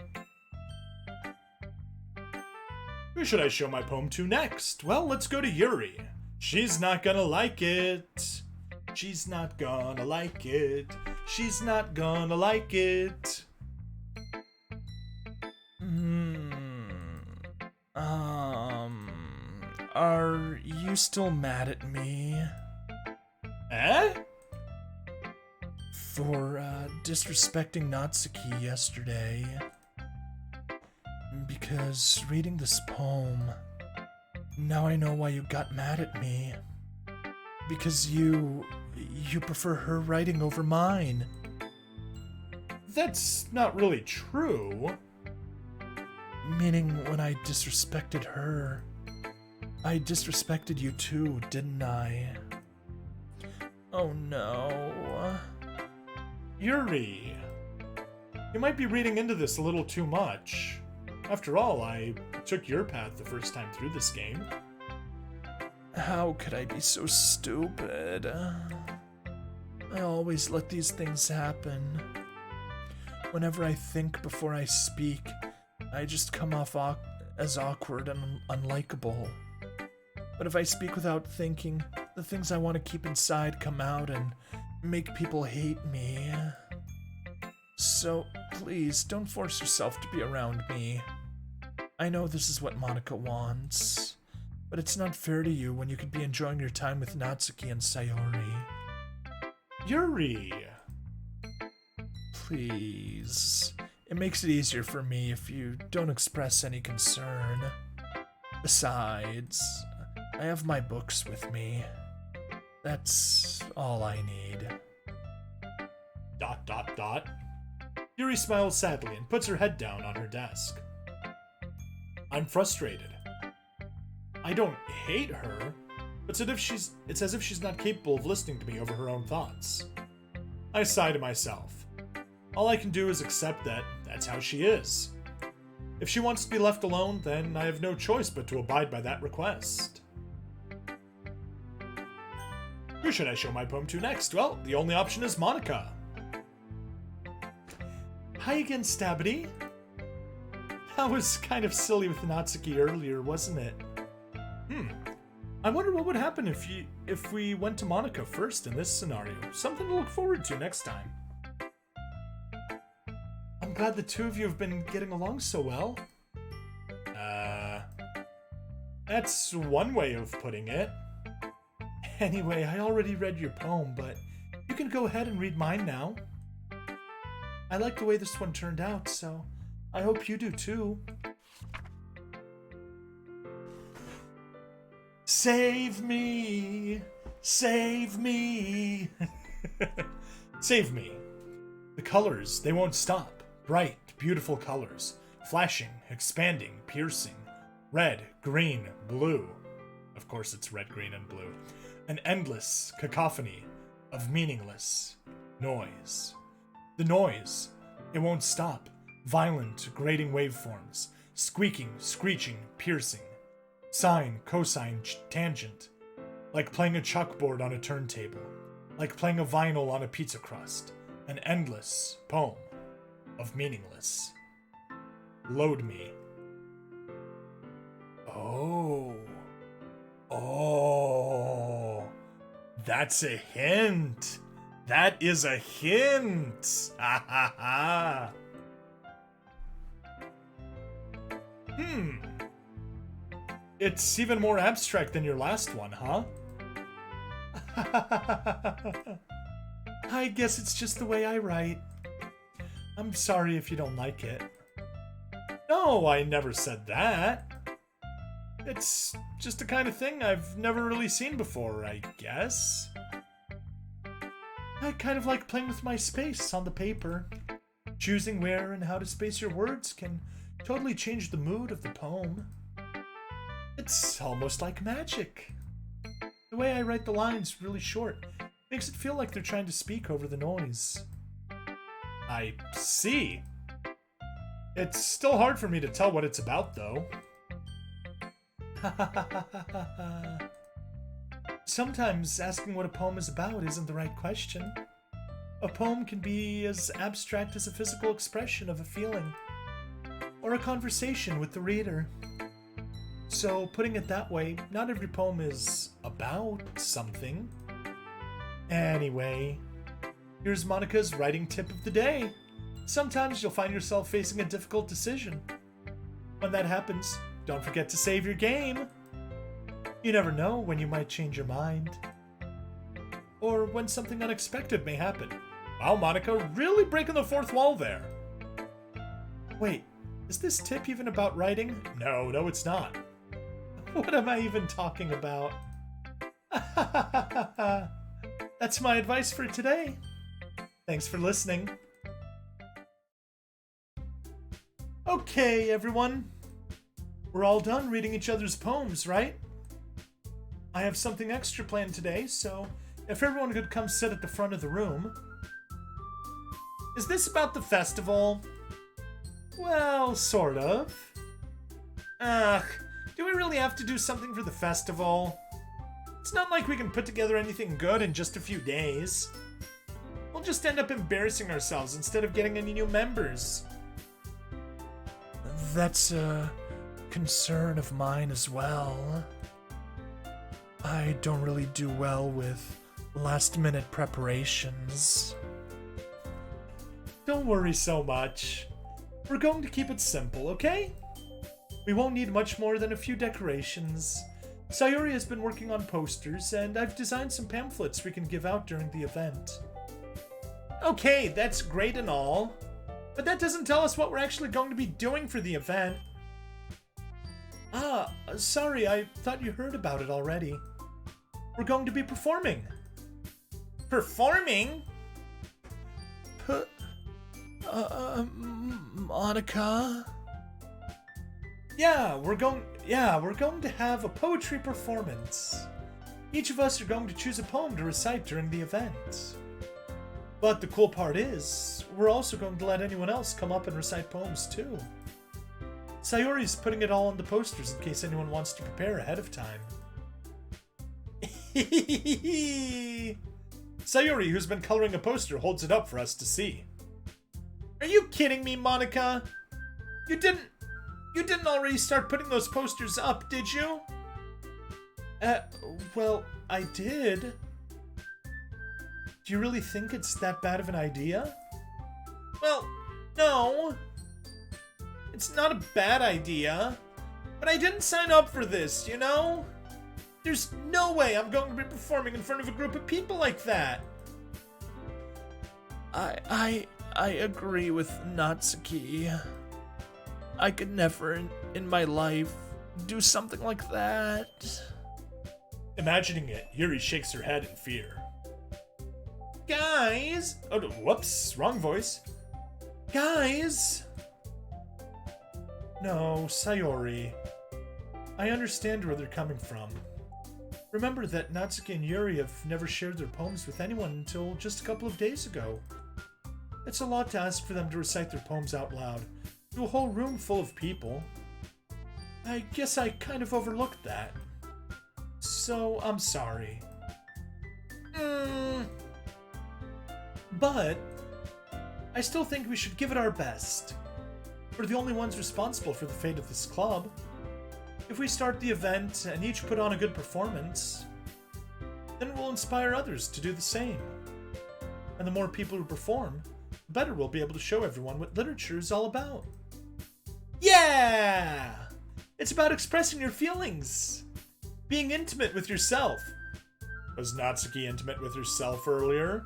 Who should I show my poem to next? Well, let's go to Yuri. She's not gonna like it. She's not gonna like it. She's not gonna like it. Are you still mad at me? Eh? For disrespecting Natsuki yesterday. Because reading this poem, now I know why you got mad at me. Because you prefer her writing over mine. That's not really true. Meaning when I disrespected her, I disrespected you too, didn't I? Oh no. Yuri, you might be reading into this a little too much. After all, I took your path the first time through this game. How could I be so stupid? I always let these things happen. Whenever I think before I speak, I just come off as awkward and unlikable. But if I speak without thinking, the things I want to keep inside come out and make people hate me. So Please, don't force yourself to be around me. I know this is what Monica wants, but it's not fair to you when you could be enjoying your time with Natsuki and Sayori. Yuri! Please. It makes it easier for me if you don't express any concern. Besides, I have my books with me. That's all I need. ... Yuri smiles sadly and puts her head down on her desk. I'm frustrated. I don't hate her, but it's as if she's not capable of listening to me over her own thoughts. I sigh to myself. All I can do is accept that that's how she is. If she wants to be left alone, then I have no choice but to abide by that request. Who should I show my poem to next? Well, the only option is Monica. Hi again, Stabbity. That was kind of silly with Natsuki earlier, wasn't it? I wonder what would happen if we went to Monica first in this scenario. Something to look forward to next time. I'm glad the two of you have been getting along so well. That's one way of putting it. Anyway, I already read your poem, but you can go ahead and read mine now. I like the way this one turned out, so I hope you do too. Save me! Save me! Save me. The colors, they won't stop. Bright, beautiful colors. Flashing, expanding, piercing. Red, green, blue. Of course it's red, green, and blue. An endless cacophony of meaningless noise. The noise, it won't stop. Violent, grating waveforms. Squeaking, screeching, piercing. Sine, cosine, tangent. Like playing a chalkboard on a turntable. Like playing a vinyl on a pizza crust. An endless poem of meaningless. Load me. Oh, that's a hint. That is a hint. Ha ha ha. It's even more abstract than your last one, huh? I guess it's just the way I write. I'm sorry if you don't like it. No, I never said that. It's just the kind of thing I've never really seen before, I guess. I kind of like playing with my space on the paper. Choosing where and how to space your words can totally change the mood of the poem. It's almost like magic. The way I write the lines really short makes it feel like they're trying to speak over the noise. I see. It's still hard for me to tell what it's about, though. Sometimes asking what a poem is about isn't the right question. A poem can be as abstract as a physical expression of a feeling, or a conversation with the reader. So, putting it that way, not every poem is about something. Anyway, here's Monica's writing tip of the day. Sometimes you'll find yourself facing a difficult decision. When that happens, don't forget to save your game. You never know when you might change your mind. Or when something unexpected may happen. Wow, Monica, really breaking the fourth wall there. Wait, is this tip even about writing? No, it's not. What am I even talking about? That's my advice for today. Thanks for listening. Okay, everyone. We're all done reading each other's poems, right? I have something extra planned today, so if everyone could come sit at the front of the room. Is this about the festival? Well, sort of. Ugh, do we really have to do something for the festival? It's not like we can put together anything good in just a few days. We'll just end up embarrassing ourselves instead of getting any new members. That's a concern of mine as well. I don't really do well with last-minute preparations. Don't worry so much. We're going to keep it simple, okay? We won't need much more than a few decorations. Sayori has been working on posters, and I've designed some pamphlets we can give out during the event. Okay, that's great and all, but that doesn't tell us what we're actually going to be doing for the event. Sorry, I thought you heard about it already. We're going to be performing. Performing? Monica? Yeah, we're going to have a poetry performance. Each of us are going to choose a poem to recite during the event. But the cool part is, we're also going to let anyone else come up and recite poems too. Sayori's putting it all on the posters in case anyone wants to prepare ahead of time. Sayori, who's been coloring a poster, holds it up for us to see. Are you kidding me, Monica? You didn't already start putting those posters up, did you? Well, I did. Do you really think it's that bad of an idea? Well, no. It's not a bad idea. But I didn't sign up for this, you know? There's no way I'm going to be performing in front of a group of people like that. I agree with Natsuki. I could never in my life do something like that. Imagining it, Yuri shakes her head in fear. Guys! Oh, whoops, wrong voice. Guys! No, Sayori. I understand where they're coming from. Remember that Natsuki and Yuri have never shared their poems with anyone until just a couple of days ago. It's a lot to ask for them to recite their poems out loud to a whole room full of people. I guess I kind of overlooked that. So, I'm sorry. But I still think we should give it our best. We're the only ones responsible for the fate of this club. If we start the event and each put on a good performance, then we'll inspire others to do the same. And the more people who perform, the better we'll be able to show everyone what literature is all about. Yeah! It's about expressing your feelings. Being intimate with yourself. Was Natsuki intimate with herself earlier?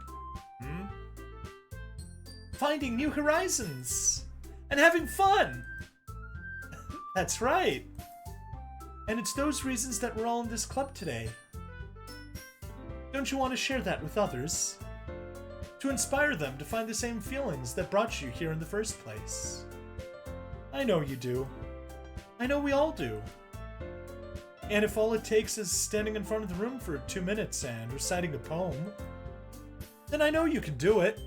Finding new horizons. And having fun. That's right. And it's those reasons that we're all in this club today. Don't you want to share that with others? To inspire them to find the same feelings that brought you here in the first place. I know you do. I know we all do. And if all it takes is standing in front of the room for 2 minutes and reciting a poem, then I know you can do it.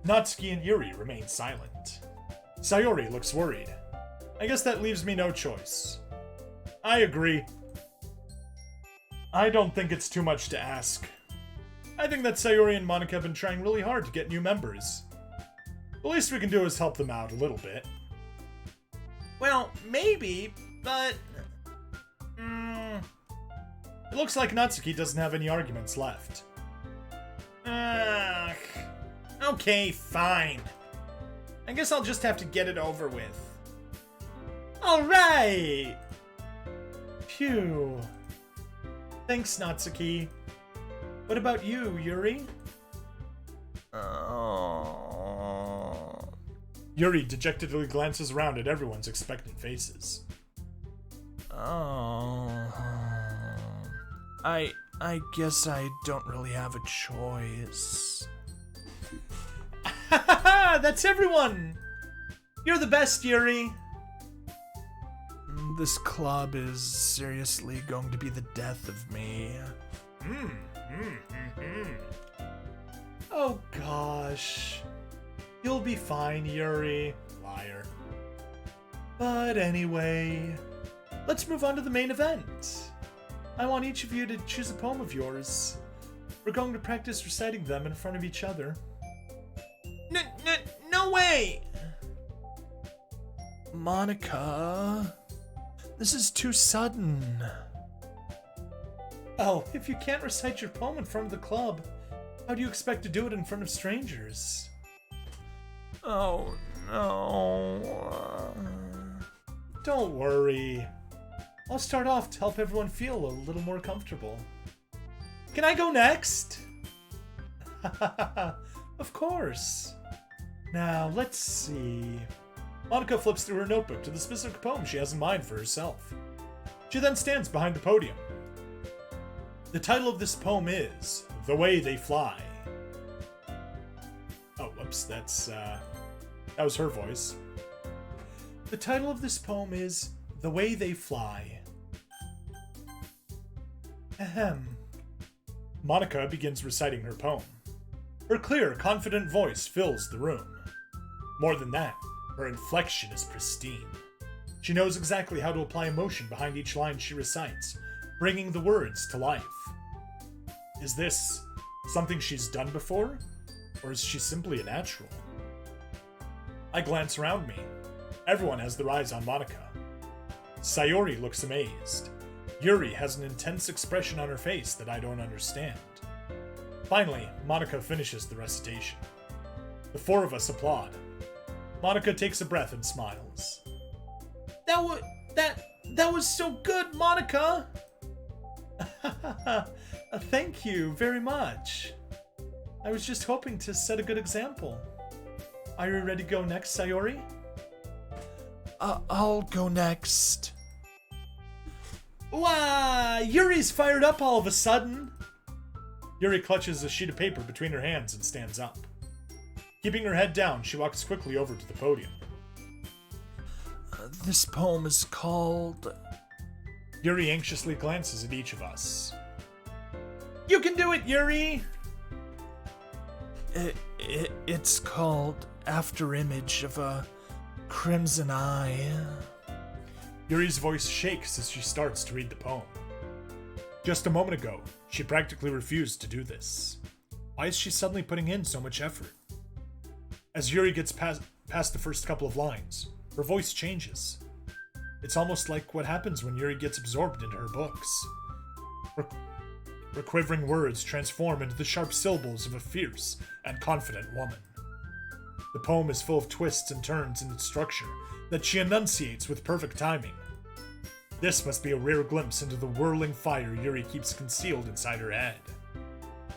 Natsuki and Yuri remain silent. Sayori looks worried. I guess that leaves me no choice. I agree. I don't think it's too much to ask. I think that Sayori and Monica have been trying really hard to get new members. The least we can do is help them out a little bit. Well, maybe, but... It looks like Natsuki doesn't have any arguments left. Okay, fine. I guess I'll just have to get it over with. Alright! Phew. Thanks, Natsuki. What about you, Yuri? Yuri dejectedly glances around at everyone's expectant faces. I guess I don't really have a choice. That's everyone! You're the best, Yuri! This club is seriously going to be the death of me. Oh gosh. You'll be fine, Yuri. Liar. But anyway, let's move on to the main event. I want each of you to choose a poem of yours. We're going to practice reciting them in front of each other. No way! Monica, this is too sudden. Oh, if you can't recite your poem in front of the club, how do you expect to do it in front of strangers? Oh, no. Don't worry. I'll start off to help everyone feel a little more comfortable. Can I go next? Of course. Now, let's see. Monica flips through her notebook to the specific poem she has in mind for herself. She then stands behind the podium. The title of this poem is The Way They Fly. Oh, whoops, that was her voice. The title of this poem is The Way They Fly. Ahem. Monica begins reciting her poem. Her clear, confident voice fills the room. More than that, her inflection is pristine. She knows exactly how to apply emotion behind each line she recites, bringing the words to life. Is this something she's done before, or is she simply a natural? I glance around me. Everyone has their eyes on Monica. Sayori looks amazed. Yuri has an intense expression on her face that I don't understand. Finally, Monica finishes the recitation. The four of us applaud. Monica takes a breath and smiles. That was so good, Monica! Thank you very much. I was just hoping to set a good example. Are you ready to go next, Sayori? I'll go next. Wow, Yuri's fired up all of a sudden. Yuri clutches a sheet of paper between her hands and stands up. Keeping her head down, she walks quickly over to the podium. This poem is called... Yuri anxiously glances at each of us. You can do it, Yuri! It's called After Image of a Crimson Eye. Yuri's voice shakes as she starts to read the poem. Just a moment ago, she practically refused to do this. Why is she suddenly putting in so much effort? As Yuri gets past the first couple of lines, her voice changes. It's almost like what happens when Yuri gets absorbed into her books. Her quivering words transform into the sharp syllables of a fierce and confident woman. The poem is full of twists and turns in its structure that she enunciates with perfect timing. This must be a rare glimpse into the whirling fire Yuri keeps concealed inside her head.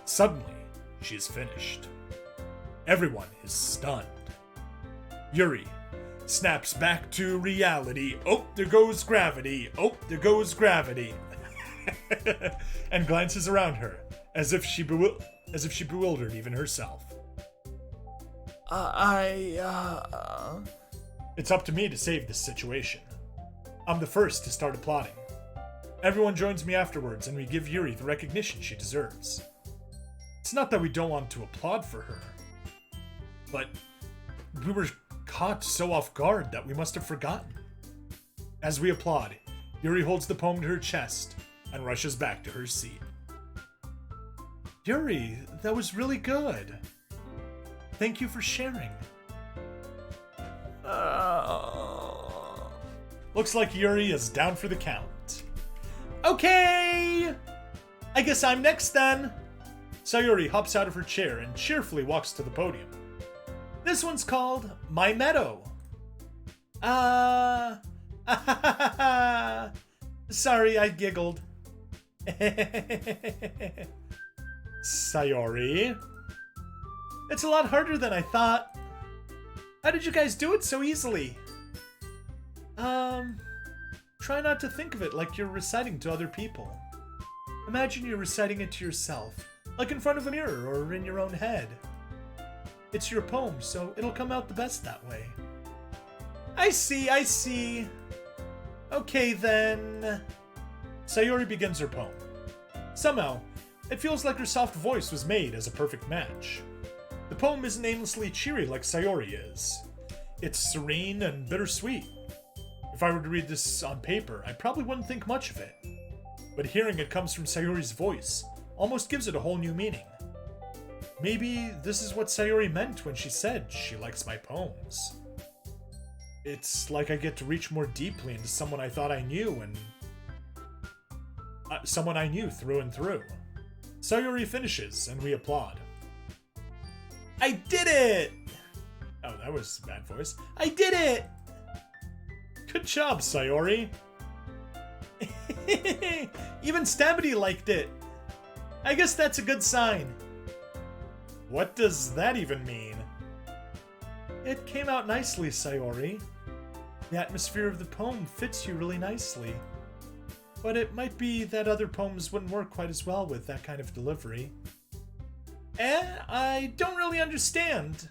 Suddenly, she is finished. Everyone is stunned. Yuri snaps back to reality. Oh, there goes gravity. Oh, there goes gravity. And glances around her, as if she bewildered even herself. It's up to me to save this situation. I'm the first to start applauding. Everyone joins me afterwards, and we give Yuri the recognition she deserves. It's not that we don't want to applaud for her, but we were caught so off guard that we must have forgotten. As we applaud, Yuri holds the poem to her chest and rushes back to her seat. Yuri, that was really good. Thank you for sharing. Looks like Yuri is down for the count. Okay! I guess I'm next then. Sayori hops out of her chair and cheerfully walks to the podium. This one's called My Meadow. Sorry, I giggled. Sayori. It's a lot harder than I thought. How did you guys do it so easily? Try not to think of it like you're reciting to other people. Imagine you're reciting it to yourself, like in front of a mirror or in your own head. It's your poem, so it'll come out the best that way. I see. Okay then. Sayori begins her poem. Somehow, it feels like her soft voice was made as a perfect match. The poem isn't aimlessly cheery like Sayori is. It's serene and bittersweet. If I were to read this on paper, I probably wouldn't think much of it. But hearing it comes from Sayori's voice almost gives it a whole new meaning. Maybe this is what Sayori meant when she said she likes my poems. It's like I get to reach more deeply into someone I thought I knew, and someone I knew through and through. Sayori finishes, and we applaud. I did it! Oh, that was a bad voice. I did it! Good job, Sayori. Even Stabity liked it. I guess that's a good sign. What does that even mean? It came out nicely, Sayori. The atmosphere of the poem fits you really nicely. But it might be that other poems wouldn't work quite as well with that kind of delivery. I don't really understand.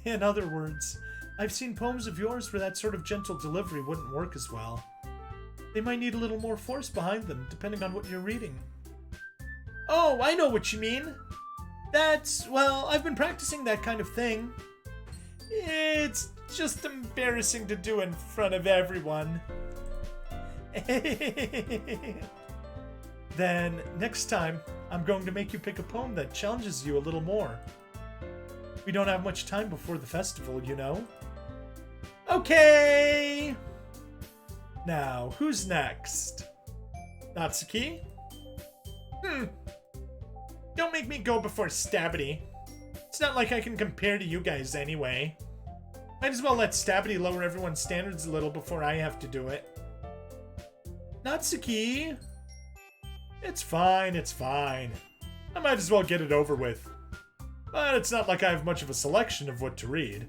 In other words, I've seen poems of yours where that sort of gentle delivery wouldn't work as well. They might need a little more force behind them, depending on what you're reading. Oh, I know what you mean. Well, I've been practicing that kind of thing. It's just embarrassing to do in front of everyone. Then, next time, I'm going to make you pick a poem that challenges you a little more. We don't have much time before the festival, you know? Okay! Now, who's next? Natsuki? Don't make me go before Stabity. It's not like I can compare to you guys anyway. Might as well let Stabity lower everyone's standards a little before I have to do it. Natsuki? It's fine, it's fine. I might as well get it over with. But it's not like I have much of a selection of what to read.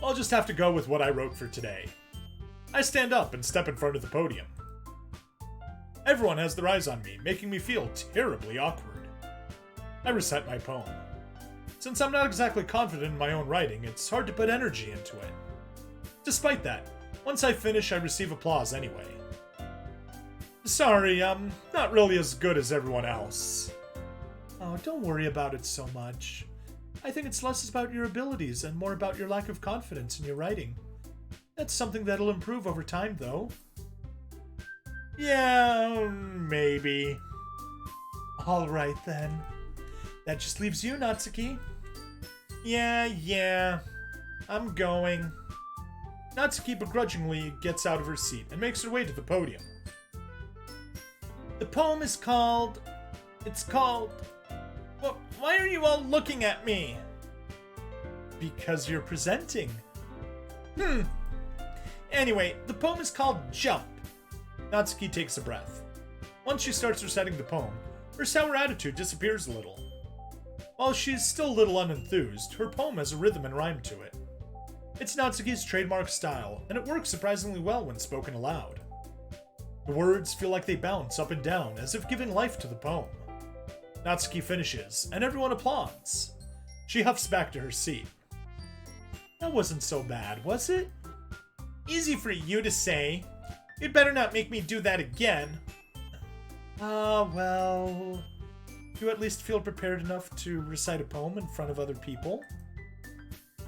I'll just have to go with what I wrote for today. I stand up and step in front of the podium. Everyone has their eyes on me, making me feel terribly awkward. I recite my poem. Since I'm not exactly confident in my own writing, it's hard to put energy into it. Despite that, once I finish, I receive applause anyway. Sorry, I'm not really as good as everyone else. Oh, don't worry about it so much. I think it's less about your abilities and more about your lack of confidence in your writing. That's something that'll improve over time, though. Yeah, maybe. Alright then. That just leaves you, Natsuki. Yeah. I'm going. Natsuki begrudgingly gets out of her seat and makes her way to the podium. The poem is called... Well, why are you all looking at me? Because you're presenting. Anyway, the poem is called Jump. Natsuki takes a breath. Once she starts reciting the poem, her sour attitude disappears a little. While she's still a little unenthused, her poem has a rhythm and rhyme to it. It's Natsuki's trademark style, and it works surprisingly well when spoken aloud. The words feel like they bounce up and down, as if giving life to the poem. Natsuki finishes, and everyone applauds. She huffs back to her seat. That wasn't so bad, was it? Easy for you to say. You'd better not make me do that again. Well... You at least feel prepared enough to recite a poem in front of other people?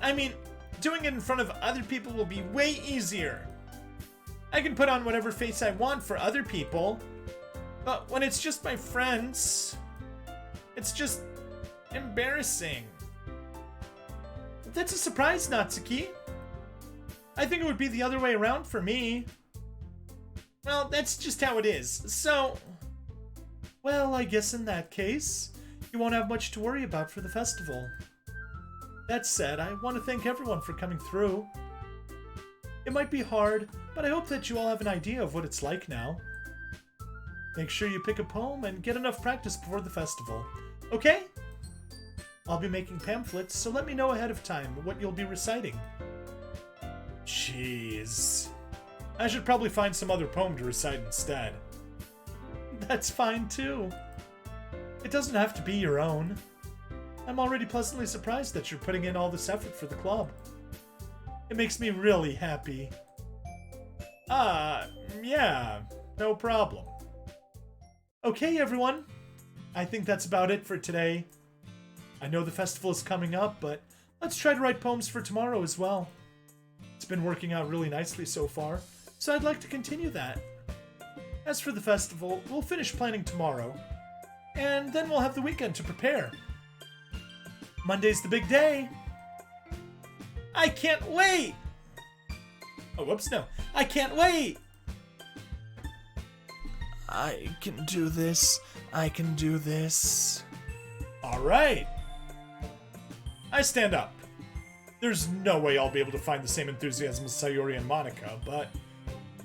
I mean, doing it in front of other people will be way easier. I can put on whatever face I want for other people. But when it's just my friends... It's just... embarrassing. That's a surprise, Natsuki. I think it would be the other way around for me. Well, that's just how it is, so... Well, I guess in that case, you won't have much to worry about for the festival. That said, I want to thank everyone for coming through. It might be hard, but I hope that you all have an idea of what it's like now. Make sure you pick a poem and get enough practice before the festival, okay? I'll be making pamphlets, so let me know ahead of time what you'll be reciting. Jeez. I should probably find some other poem to recite instead. That's fine too. It doesn't have to be your own. I'm already pleasantly surprised that you're putting in all this effort for the club. It makes me really happy. Yeah, no problem. Okay, everyone. I think that's about it for today. I know the festival is coming up, but let's try to write poems for tomorrow as well. It's been working out really nicely so far, so I'd like to continue that. As for the festival, we'll finish planning tomorrow, and then we'll have the weekend to prepare. Monday's the big day. I can't wait! Oh, whoops, no. I can't wait! I can do this. I can do this. All right. I stand up. There's no way I'll be able to find the same enthusiasm as Sayori and Monica, but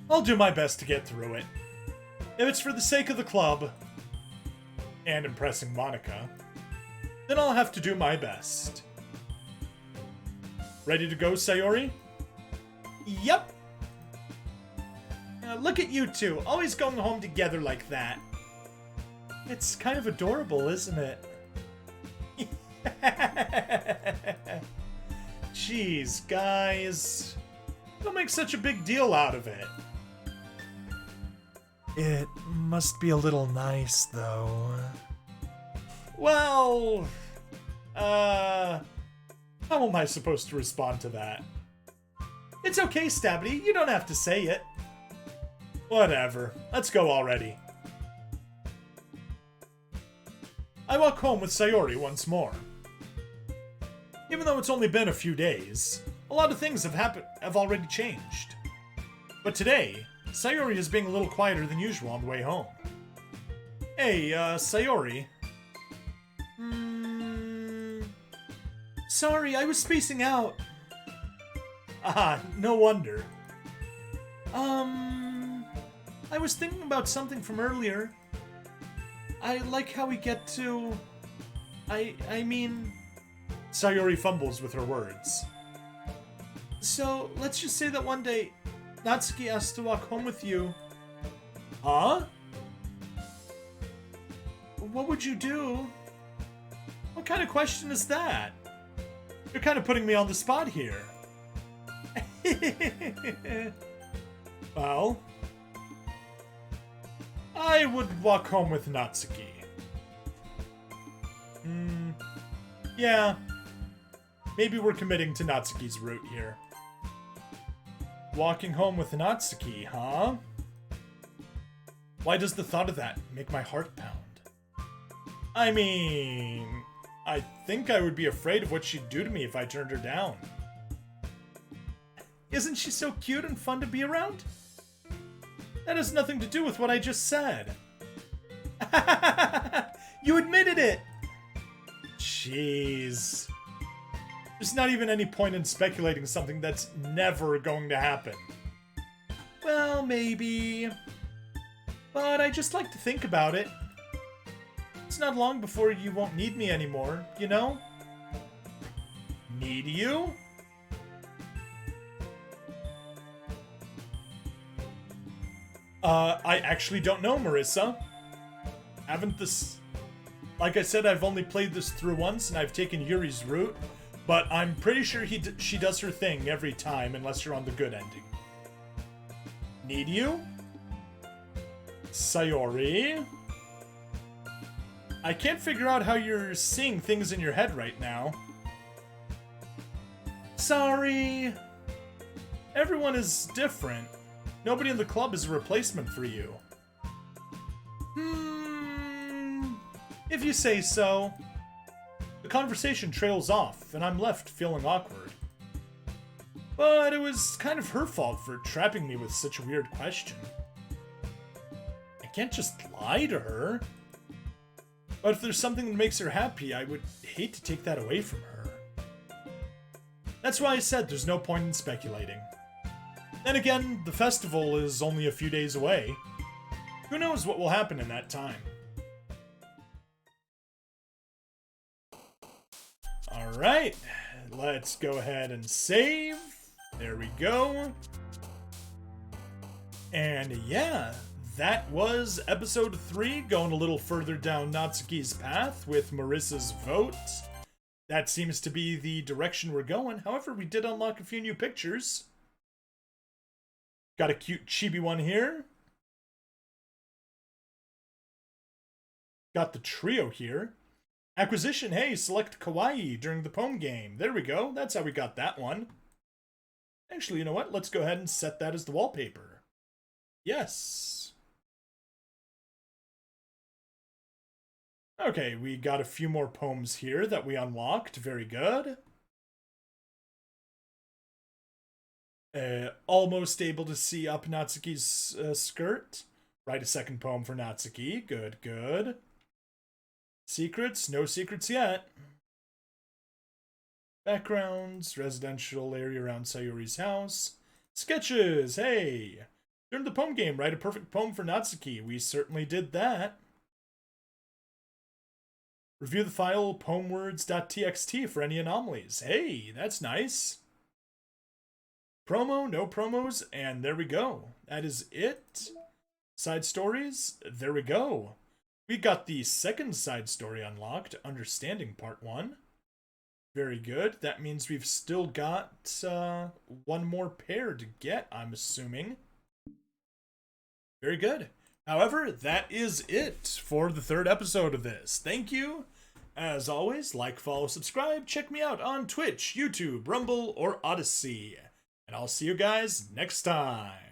I'll do my best to get through it. If it's for the sake of the club and impressing Monica, then I'll have to do my best. Ready to go, Sayori? Yep. Look at you two, always going home together like that. It's kind of adorable, isn't it? Jeez, guys. Don't make such a big deal out of it. It must be a little nice, though. Well, how am I supposed to respond to that? It's okay, Stabby, you don't have to say it. Whatever, let's go already. I walk home with Sayori once more. Even though it's only been a few days, a lot of things have already changed. But today, Sayori is being a little quieter than usual on the way home. Hey, Sayori. Sorry, I was spacing out. Ah, no wonder. I was thinking about something from earlier. I like how we get to... I mean... Sayori fumbles with her words. So, let's just say that one day, Natsuki asked to walk home with you. Huh? What would you do? What kind of question is that? You're kind of putting me on the spot here. Well, I would walk home with Natsuki. Yeah. Maybe we're committing to Natsuki's route here. Walking home with Natsuki, huh? Why does the thought of that make my heart pound? I mean, I think I would be afraid of what she'd do to me if I turned her down. Isn't she so cute and fun to be around? That has nothing to do with what I just said. You admitted it! Jeez. There's not even any point in speculating something that's never going to happen. Well, maybe. But I just like to think about it. It's not long before you won't need me anymore, you know? Need you? I actually don't know, Marissa. Haven't this... Like I said, I've only played this through once, and I've taken Yuri's route, but I'm pretty sure she does her thing every time, unless you're on the good ending. Need you? Sayori? I can't figure out how you're seeing things in your head right now. Sorry. Everyone is different. Nobody in the club is a replacement for you. If you say so. The conversation trails off, and I'm left feeling awkward. But it was kind of her fault for trapping me with such a weird question. I can't just lie to her. But if there's something that makes her happy, I would hate to take that away from her. That's why I said there's no point in speculating. Then again, the festival is only a few days away. Who knows what will happen in that time? Alright, let's go ahead and save. There we go. And yeah, that was episode 3, going a little further down Natsuki's path with Marissa's vote. That seems to be the direction we're going. However, we did unlock a few new pictures. Got a cute chibi one here. Got the trio here. Acquisition, hey, select kawaii during the poem game. There we go. That's how we got that one. Actually, you know what? Let's go ahead and set that as the wallpaper. Yes. Okay, we got a few more poems here that we unlocked. Very good. Almost able to see up Natsuki's skirt. Write a second poem for Natsuki. Good, good. Secrets? No secrets yet. Backgrounds, residential area around Sayori's house. Sketches, hey! During the poem game, write a perfect poem for Natsuki. We certainly did that. Review the file poemwords.txt for any anomalies. Hey, that's nice. Promo, no promos, and there we go. That is it. Side stories, there we go. We got the second side story unlocked, Understanding Part 1. Very good. That means we've still got one more pair to get, I'm assuming. Very good. However, that is it for the third episode of this. Thank you. As always, like, follow, subscribe. Check me out on Twitch, YouTube, Rumble, or Odyssey. And I'll see you guys next time.